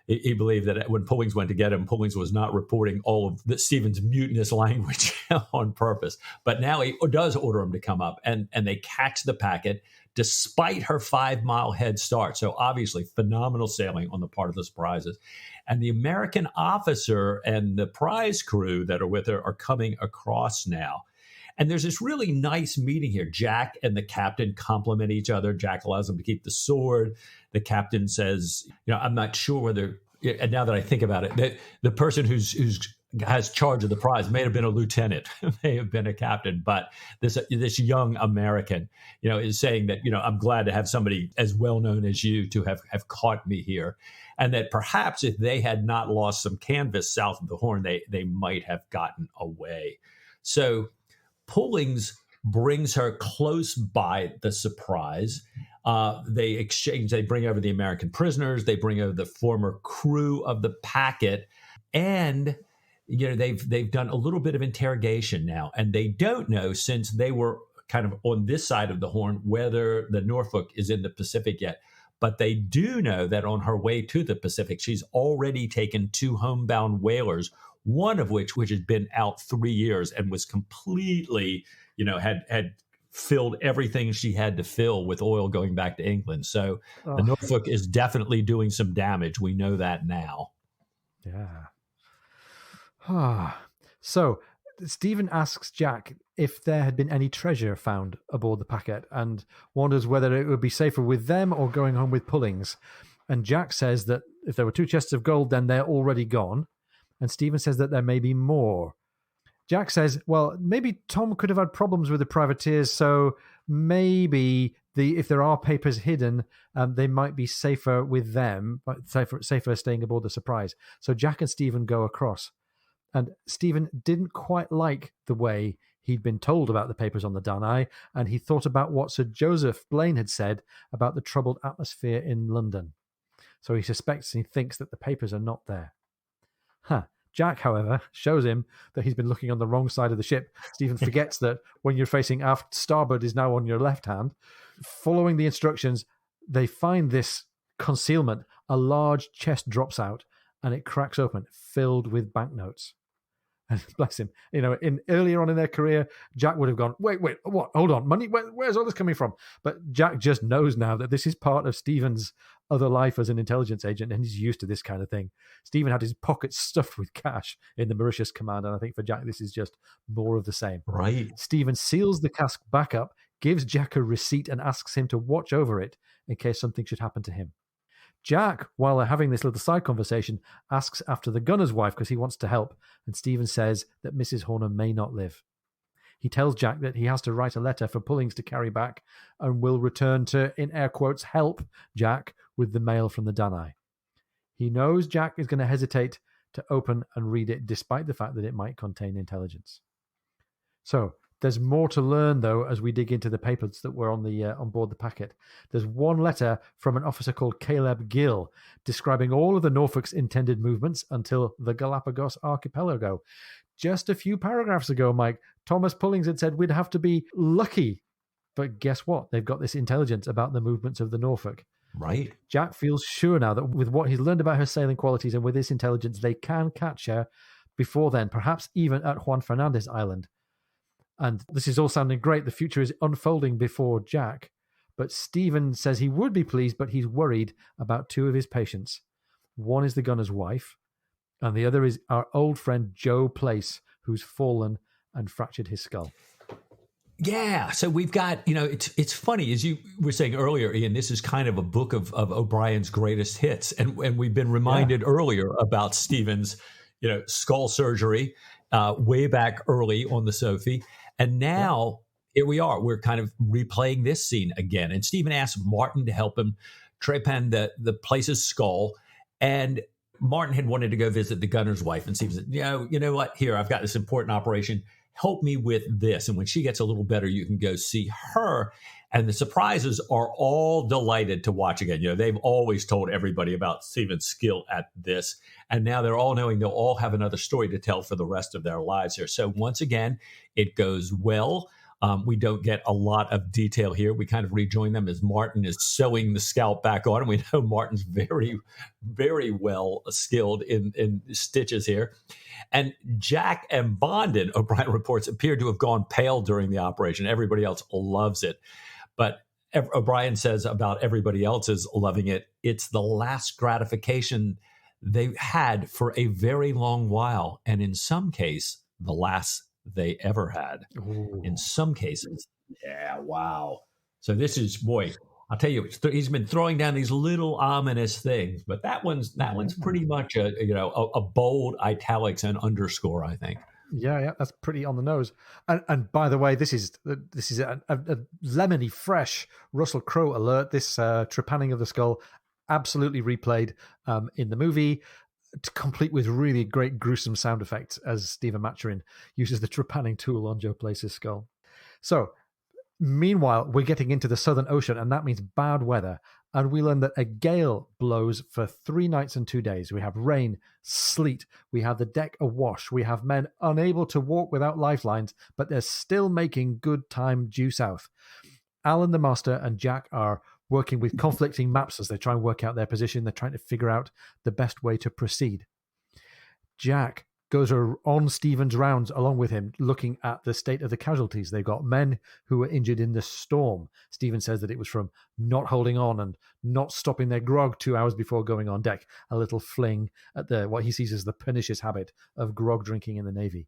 he believed that when Pullings went to get him, Pullings was not reporting all of Stephen's mutinous language on purpose. But now he does order him to come up, and they catch the packet despite her 5-mile head start. So obviously phenomenal sailing on the part of the Surprises. And the American officer and the prize crew that are with her are coming across now. And there's this really nice meeting here. Jack and the captain compliment each other. Jack allows him to keep the sword. The captain says, I'm not sure whether, and now that I think about it, that the person who's has charge of the prize may have been a lieutenant, may have been a captain, but this young American, is saying that, I'm glad to have somebody as well known as you to have caught me here. And that perhaps if they had not lost some canvas south of the Horn, they might have gotten away. So Pullings brings her close by the Surprise. They bring over the American prisoners. They bring over the former crew of the packet. And, they've done a little bit of interrogation now. And they don't know, since they were kind of on this side of the Horn, whether the Norfolk is in the Pacific yet. But they do know that on her way to the Pacific, she's already taken 2 homebound whalers, one of which had been out 3 years and was completely, had filled everything she had to fill with oil going back to England. So the Norfolk is definitely doing some damage. We know that now.
Yeah. So Stephen asks Jack if there had been any treasure found aboard the packet and wonders whether it would be safer with them or going home with Pullings. And Jack says that if there were 2 chests of gold, then they're already gone. And Stephen says that there may be more. Jack says, well, maybe Tom could have had problems with the privateers, so maybe if there are papers hidden, they might be safer with them, safer staying aboard the Surprise. So Jack and Stephen go across. And Stephen didn't quite like the way he'd been told about the papers on the Danae, and he thought about what Sir Joseph Blaine had said about the troubled atmosphere in London. So he suspects and he thinks that the papers are not there. Jack, however, shows him that he's been looking on the wrong side of the ship. Stephen forgets that when you're facing aft, starboard is now on your left hand. Following the instructions, they find this concealment. A large chest drops out and it cracks open, filled with banknotes. And bless him, earlier on in their career, Jack would have gone, wait, what? Hold on, money? Where's all this coming from? But Jack just knows now that this is part of Stephen's other life as an intelligence agent, and he's used to this kind of thing. Stephen had his pockets stuffed with cash in the Mauritius Command, and I think for Jack, this is just more of the same.
Right.
Stephen seals the cask back up, gives Jack a receipt, and asks him to watch over it in case something should happen to him. Jack, while they're having this little side conversation, asks after the gunner's wife because he wants to help, and Stephen says that Mrs. Horner may not live. He tells Jack that he has to write a letter for Pullings to carry back and will return to, in air quotes, help Jack with the mail from the Danae. He knows Jack is going to hesitate to open and read it despite the fact that it might contain intelligence. So there's more to learn, though, as we dig into the papers that were on board the packet. There's one letter from an officer called Caleb Gill describing all of the Norfolk's intended movements until the Galapagos archipelago. Just a few paragraphs ago, Mike, Thomas Pullings had said we'd have to be lucky. But guess what? They've got this intelligence about the movements of the Norfolk.
Right.
Jack feels sure now that with what he's learned about her sailing qualities and with this intelligence, they can catch her before then, perhaps even at Juan Fernandez Island. And this is all sounding great. The future is unfolding before Jack. But Stephen says he would be pleased, but he's worried about 2 of his patients. One is the gunner's wife, and the other is our old friend Joe Place, who's fallen and fractured his skull.
Yeah, so we've got, it's funny, as you were saying earlier, Ian, this is kind of a book of O'Brien's greatest hits. And we've been reminded earlier about Stephen's, skull surgery way back early on the Sophie. And now here we are. We're kind of replaying this scene again. And Stephen asks Martin to help him trepan the Place's skull. And Martin had wanted to go visit the gunner's wife. And Stephen said, you know what? Here, I've got this important operation. Help me with this. And when she gets a little better, you can go see her. And the Surprises are all delighted to watch again. They've always told everybody about Stephen's skill at this. And now they're all knowing they'll all have another story to tell for the rest of their lives here. So once again, it goes well. We don't get a lot of detail here. We kind of rejoin them as Martin is sewing the scalp back on. And we know Martin's very, very well skilled in stitches here. And Jack and Bondin, O'Brien reports, appeared to have gone pale during the operation. Everybody else loves it. But O'Brien says about everybody else's loving it, it's the last gratification they had for a very long while. And in some case, the last they ever had.
Ooh.
In some cases. Yeah, wow. So this is, boy, I'll tell you, he's been throwing down these little ominous things, but that one's pretty much a bold italics and underscore, I think.
Yeah, that's pretty on the nose. And by the way, this is a lemony fresh Russell Crowe alert. This trepanning of the skull, absolutely replayed in the movie, complete with really great gruesome sound effects as Stephen Maturin uses the trepanning tool on Joe Place's skull. So, meanwhile, we're getting into the Southern Ocean, and that means bad weather. And we learn that a gale blows for 3 nights and 2 days. We have rain, sleet. We have the deck awash. We have men unable to walk without lifelines, but they're still making good time due south. Alan the master and Jack are working with conflicting maps as they try and work out their position. They're trying to figure out the best way to proceed. Jack goes on Stephen's rounds along with him, looking at the state of the casualties. They've got men who were injured in the storm. Stephen says that it was from not holding on and not stopping their grog 2 hours before going on deck. A little fling at what he sees as the pernicious habit of grog drinking in the Navy.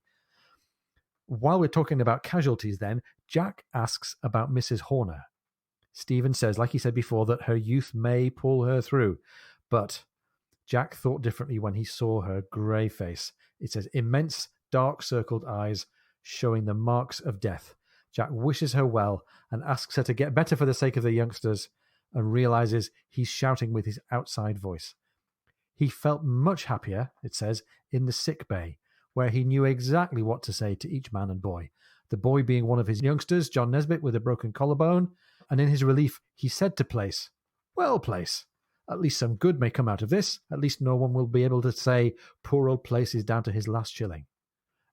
While we're talking about casualties then, Jack asks about Mrs. Horner. Stephen says, like he said before, that her youth may pull her through, but Jack thought differently when he saw her grey face. It says, immense, dark-circled eyes showing the marks of death. Jack wishes her well and asks her to get better for the sake of the youngsters, and realizes he's shouting with his outside voice. He felt much happier, it says, in the sick bay, where he knew exactly what to say to each man and boy. The boy being one of his youngsters, John Nesbitt, with a broken collarbone, and in his relief, he said to Place, "Well, Place, at least some good may come out of this. At least no one will be able to say poor old Place is down to his last shilling."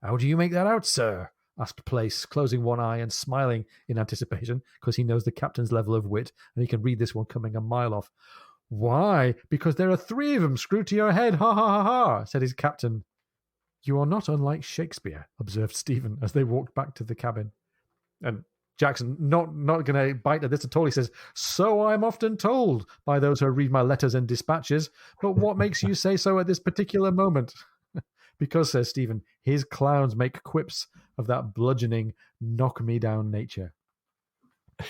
"How do you make that out, sir?" asked Place, closing one eye and smiling in anticipation, because he knows the captain's level of wit, and he can read this one coming a mile off. "Why, because there are 3 of them screwed to your head, ha ha ha ha," said his captain. "You are not unlike Shakespeare," observed Stephen as they walked back to the cabin. And Jackson, not going to bite at this at all. He says, "So I'm often told by those who read my letters and dispatches, but what makes you say so at this particular moment?" "Because," says Stephen, "his clowns make quips of that bludgeoning, knock-me-down nature."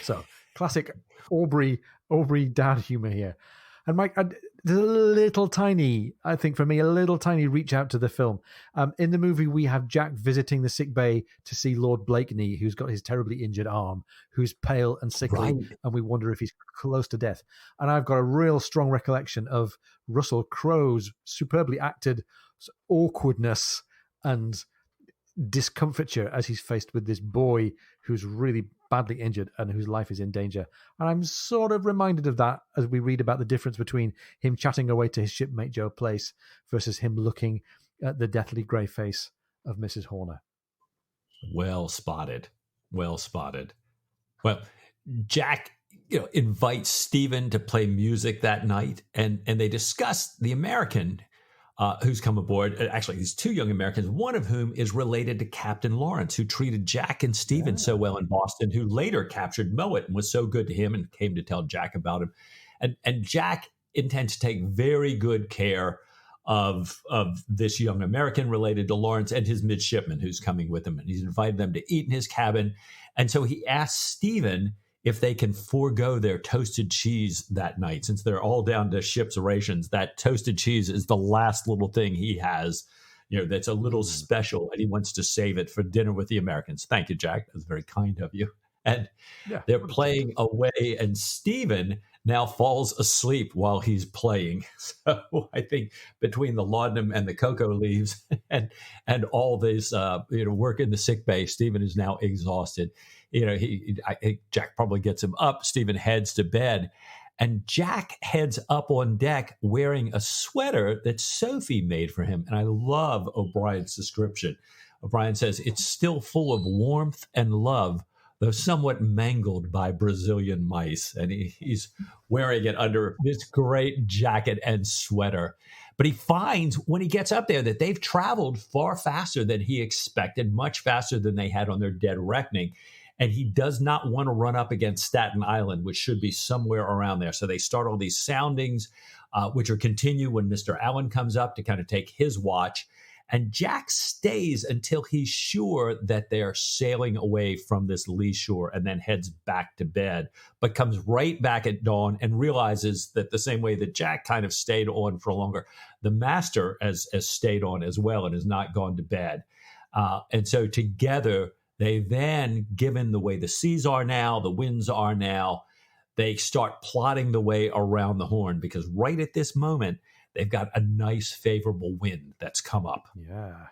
So, classic Aubrey dad humor here. And Mike, there's a little tiny, I think for me, a little tiny reach out to the film. In the movie, we have Jack visiting the sick bay to see Lord Blakeney, who's got his terribly injured arm, who's pale and sickly, right, and we wonder if he's close to death. And I've got a real strong recollection of Russell Crowe's superbly acted awkwardness and discomfiture as he's faced with this boy who's really badly injured and whose life is in danger. And I'm sort of reminded of that as we read about the difference between him chatting away to his shipmate Joe Place versus him looking at the deathly grey face of Mrs. Horner.
Well spotted. Well spotted. Well, Jack, invites Stephen to play music that night, and they discuss the American who's come aboard. Actually, these 2 young Americans, one of whom is related to Captain Lawrence, who treated Jack and Stephen so well in Boston, who later captured Mowat and was so good to him and came to tell Jack about him. And Jack intends to take very good care of this young American related to Lawrence and his midshipman who's coming with him. And he's invited them to eat in his cabin. And so he asks Stephen if they can forego their toasted cheese that night, since they're all down to ship's rations. That toasted cheese is the last little thing he has, that's a little special, and he wants to save it for dinner with the Americans. Thank you, Jack. That's very kind of you. And they're playing away, and Stephen now falls asleep while he's playing. So I think between the laudanum and the cocoa leaves and all this work in the sick bay, Stephen is now exhausted. I think Jack probably gets him up. Stephen heads to bed, and Jack heads up on deck wearing a sweater that Sophie made for him. And I love O'Brien's description. O'Brien says, "It's still full of warmth and love, though somewhat mangled by Brazilian mice. And he's wearing it under this great jacket and sweater. But he finds when he gets up there that they've traveled far faster than he expected, much faster than they had on their dead reckoning. And he does not want to run up against Staten Island, which should be somewhere around there. So they start all these soundings, which are continue when Mr. Allen comes up to kind of take his watch. And Jack stays until he's sure that they're sailing away from this lee shore and then heads back to bed, but comes right back at dawn and realizes that the same way that Jack kind of stayed on for longer, the master has stayed on as well and has not gone to bed. And so together, they then, given the way the seas are now, the winds are now, they start plotting the way around the Horn, because right at this moment, they've got a nice, favorable wind that's come up.
Yeah.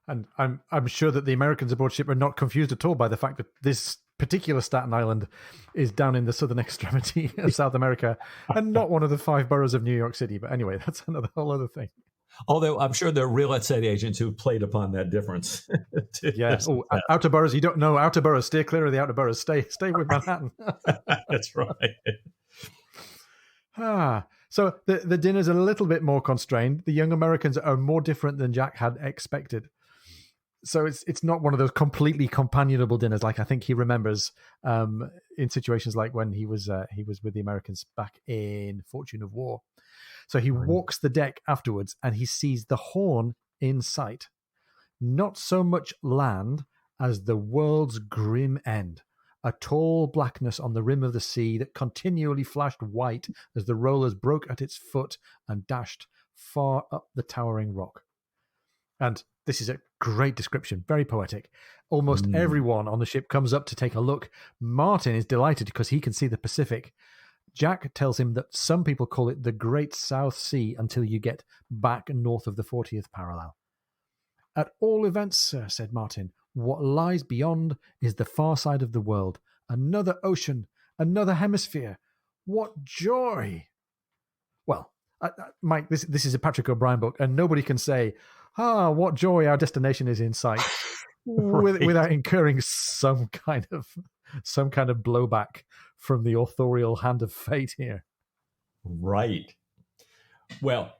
And I'm sure that the Americans aboard ship are not confused at all by the fact that this particular Staten Island is down in the southern extremity of South America and not one of the 5 boroughs of New York City. But anyway, that's another whole other thing.
Although I'm sure there are real estate agents who played upon that difference.
Yeah. Oh, outer boroughs, you don't know outer boroughs. Steer clear of the outer boroughs. Stay with Manhattan.
That's right.
So the dinner's a little bit more constrained. The young Americans are more different than Jack had expected. So it's not one of those completely companionable dinners like I think he remembers in situations like when he was with the Americans back in Fortune of War. So he walks the deck afterwards and he sees the Horn in sight. Not so much land as the world's grim end. A tall blackness on the rim of the sea that continually flashed white as the rollers broke at its foot and dashed far up the towering rock. And this is a great description, very poetic. Almost everyone on the ship comes up to take a look. Martin is delighted because he can see the Pacific. Jack tells him that some people call it the Great South Sea until you get back north of the 40th parallel. At all events, sir, said Martin, what lies beyond is the far side of the world. Another ocean, another hemisphere. What joy! Well, Mike, this is a Patrick O'Brian book, and nobody can say, what joy, our destination is in sight, without incurring some kind of blowback from the authorial hand of fate here.
Right. Well,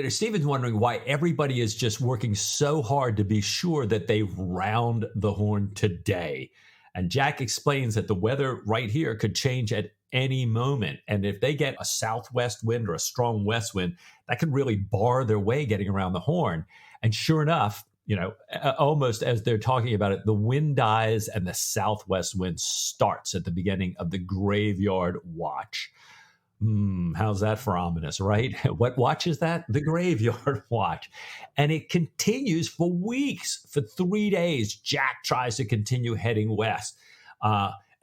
Stephen's wondering why everybody is just working so hard to be sure that they round the Horn today. And Jack explains that the weather right here could change at any moment. And if they get a southwest wind or a strong west wind, that could really bar their way getting around the Horn. And sure enough, almost as they're talking about it, the wind dies and the southwest wind starts at the beginning of the graveyard watch. How's that for ominous, right? What watch is that? The graveyard watch. And it continues for weeks. For 3 days, Jack tries to continue heading west.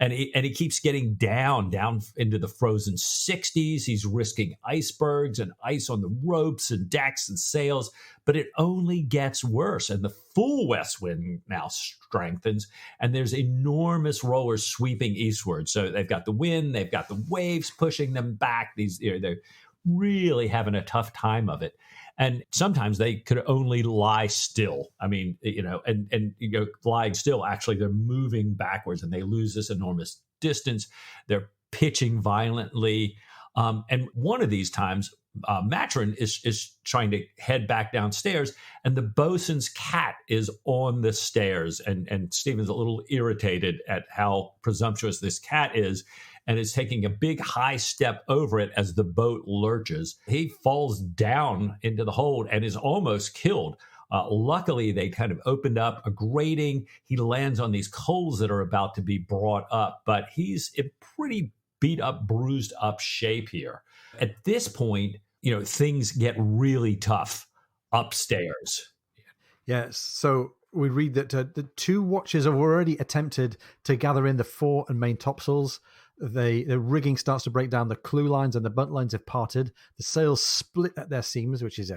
And he keeps getting down into the frozen 60s. He's risking icebergs and ice on the ropes and decks and sails, but it only gets worse. And the full west wind now strengthens, and there's enormous rollers sweeping eastward. So they've got the wind, they've got the waves pushing them back. They're really having a tough time of it. And sometimes they could only lie still. I mean, lying still, actually, they're moving backwards and they lose this enormous distance. They're pitching violently. And one of these times, Maturin is trying to head back downstairs, and the bosun's cat is on the stairs. And Stephen's a little irritated at how presumptuous this cat is, and is taking a big high step over it as the boat lurches. He falls down into the hold and is almost killed. Luckily, they kind of opened up a grating. He lands on these coals that are about to be brought up, but he's in pretty beat up, bruised up shape here. At this point, things get really tough upstairs.
Yes. So we read that the 2 watches have already attempted to gather in the fore and main topsails. The rigging starts to break down. The clew lines and the bunt lines have parted. The sails split at their seams, which is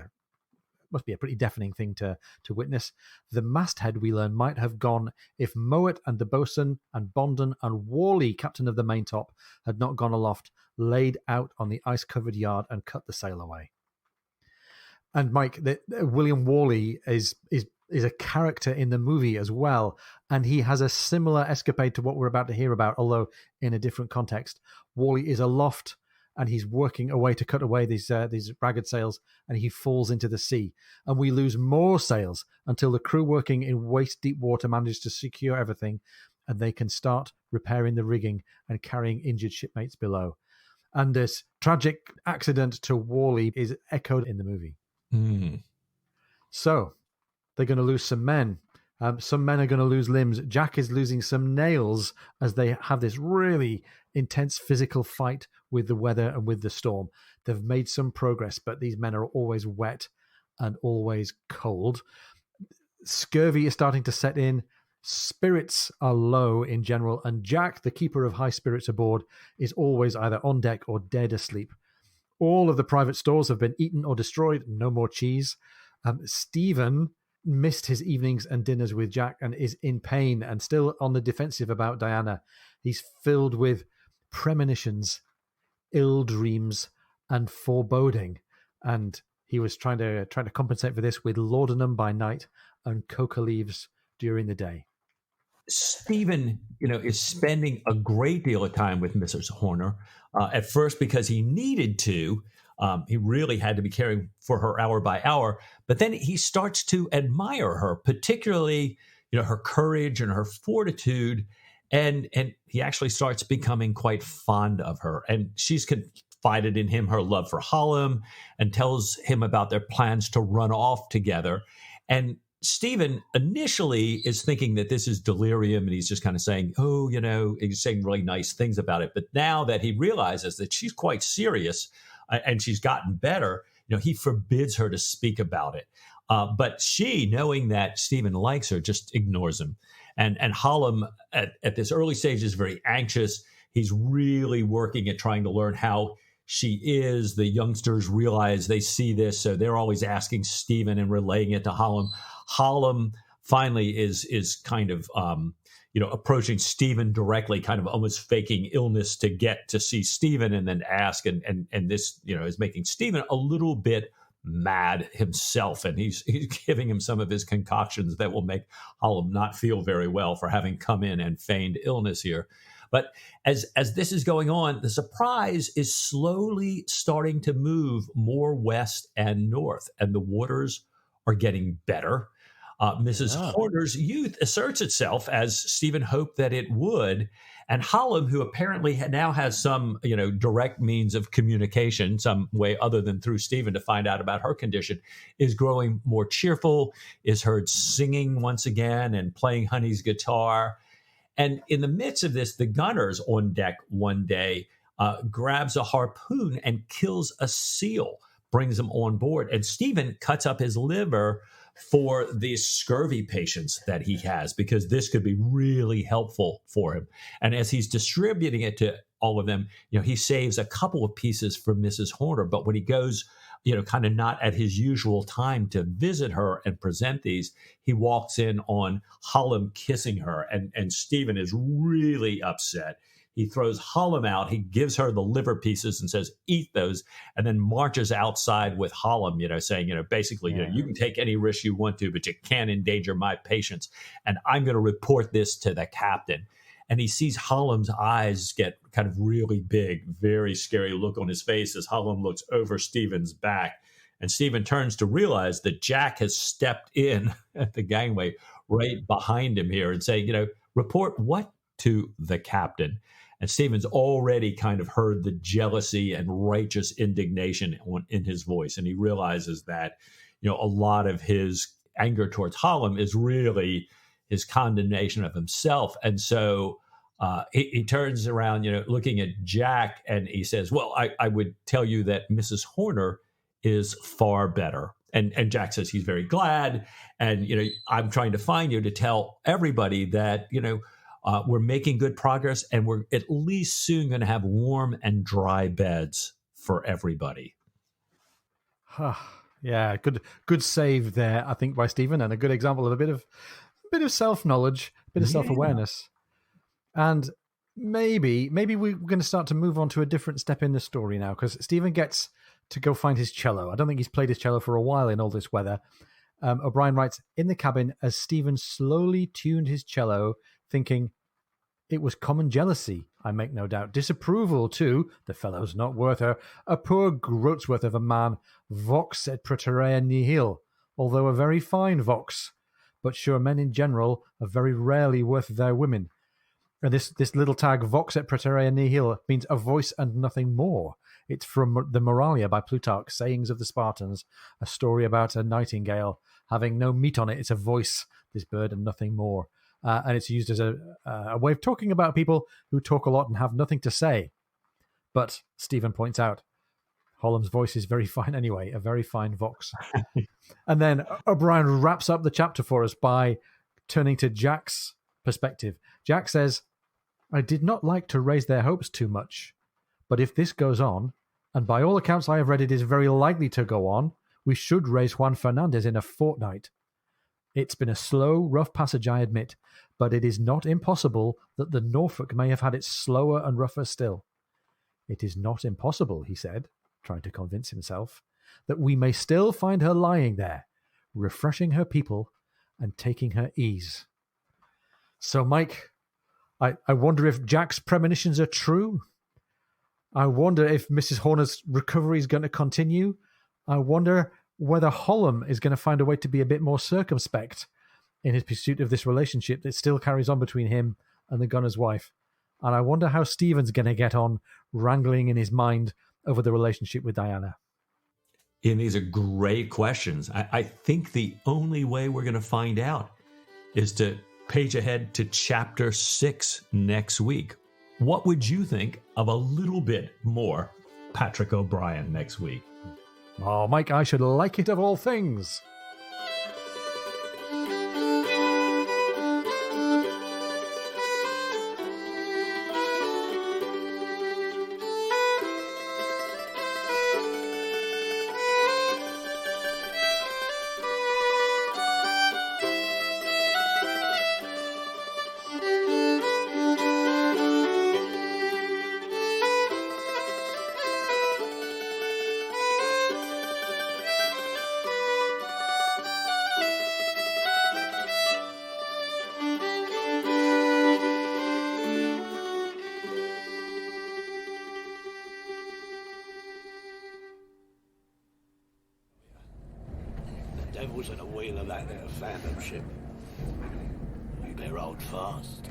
must be a pretty deafening thing to witness. The masthead, we learn, might have gone if Mowat and the bosun and Bondon and Worley, captain of the maintop, had not gone aloft, laid out on the ice-covered yard and cut the sail away. And Mike, William Worley is is a character in the movie as well, and he has a similar escapade to what we're about to hear about, although in a different context. Wally is aloft, and he's working away to cut away these ragged sails, and he falls into the sea. And we lose more sails until the crew working in waist-deep water manage to secure everything, and they can start repairing the rigging and carrying injured shipmates below. And this tragic accident to Wally is echoed in the movie.
Mm.
So they're going to lose some men. Some men are going to lose limbs. Jack is losing some nails as they have this really intense physical fight with the weather and with the storm. They've made some progress, but these men are always wet and always cold. Scurvy is starting to set in. Spirits are low in general, and Jack, the keeper of high spirits aboard, is always either on deck or dead asleep. All of the private stores have been eaten or destroyed. No more cheese. Stephen missed his evenings and dinners with Jack and is in pain and still on the defensive about Diana. He's filled with premonitions, ill dreams, and foreboding. And he was trying to compensate for this with laudanum by night and coca leaves during the day.
Stephen, is spending a great deal of time with Mrs. Horner. At first, because he needed to. He really had to be caring for her hour by hour. But then he starts to admire her, particularly, her courage and her fortitude. And he actually starts becoming quite fond of her. And she's confided in him her love for Hallam and tells him about their plans to run off together. And Stephen initially is thinking that this is delirium, and he's just kind of saying, he's saying really nice things about it. But now that he realizes that she's quite serious and she's gotten better, he forbids her to speak about it. But she, knowing that Stephen likes her, just ignores him. And Hallam at this early stage is very anxious. He's really working at trying to learn how she is. The youngsters realize they see this, so they're always asking Stephen and relaying it to Hallam. Hallam finally is kind of approaching Stephen directly, kind of almost faking illness to get to see Stephen and then ask, and this is making Stephen a little bit mad himself, and he's giving him some of his concoctions that will make Hallam not feel very well for having come in and feigned illness here. But as this is going on, the Surprise is slowly starting to move more west and north, and the waters are getting better. Mrs. Horner's youth asserts itself as Stephen hoped that it would. And Hallam, who apparently now has some, direct means of communication, some way other than through Stephen to find out about her condition, is growing more cheerful, is heard singing once again and playing Honey's guitar. And in the midst of this, the gunner's on deck one day, grabs a harpoon and kills a seal, brings him on board. And Stephen cuts up his liver for these scurvy patients that he has, because this could be really helpful for him. And as he's distributing it to all of them, he saves a couple of pieces for Mrs. Horner. But when he goes, kind of not at his usual time to visit her and present these, he walks in on Hallam kissing her. And Stephen is really upset. He throws Hallam out. He gives her the liver pieces and says, eat those, and then marches outside with Hallam, saying, basically, you can take any risk you want to, but you can't endanger my patients. And I'm going to report this to the captain. And he sees Hallam's eyes get kind of really big, very scary look on his face as Hallam looks over Stephen's back. And Stephen turns to realize that Jack has stepped in at the gangway right behind him here and saying, report what to the captain? And Stephen's already kind of heard the jealousy and righteous indignation in his voice. And he realizes that, a lot of his anger towards Hallam is really his condemnation of himself. And so he turns around, looking at Jack, and he says, well, I would tell you that Mrs. Horner is far better. And Jack says he's very glad. And, I'm trying to find you to tell everybody that, we're making good progress, and we're at least soon going to have warm and dry beds for everybody.
Yeah, good save there, I think, by Stephen, and a good example of a bit of self-knowledge, a bit of self-awareness. And maybe we're going to start to move on to a different step in the story now, because Stephen gets to go find his cello. I don't think he's played his cello for a while in all this weather. O'Brien writes, in the cabin, as Stephen slowly tuned his cello, thinking, it was common jealousy, I make no doubt. Disapproval, too. The fellow's not worth her. A poor groat's worth of a man. Vox et praeterea nihil, although a very fine vox. But sure, men in general are very rarely worth their women. And this little tag, vox et praeterea nihil, means a voice and nothing more. It's from the Moralia by Plutarch, Sayings of the Spartans, a story about a nightingale having no meat on it. It's a voice, this bird, and nothing more. And it's used as a way of talking about people who talk a lot and have nothing to say. But Stephen points out, Hollam's voice is very fine anyway, a very fine vox. And then O'Brien wraps up the chapter for us by turning to Jack's perspective. Jack says, I did not like to raise their hopes too much, but if this goes on, and by all accounts I have read it is very likely to go on, we should raise Juan Fernandez in a fortnight. It's been a slow, rough passage, I admit, but it is not impossible that the Norfolk may have had it slower and rougher still. It is not impossible, he said, trying to convince himself, that we may still find her lying there, refreshing her people and taking her ease. So, Mike, I wonder if Jack's premonitions are true. I wonder if Mrs. Horner's recovery is going to continue. I wonder whether Hollam is going to find a way to be a bit more circumspect in his pursuit of this relationship that still carries on between him and the gunner's wife. And I wonder how Stephen's going to get on wrangling in his mind over the relationship with Diana.
Ian, these are great questions. I think the only way we're going to find out is to page ahead to chapter 6 next week. What would you think of a little bit more Patrick O'Brien next week?
Oh, Mike, I should like it of all things.
Devil's in a wheel of that there phantom ship. You better hold fast.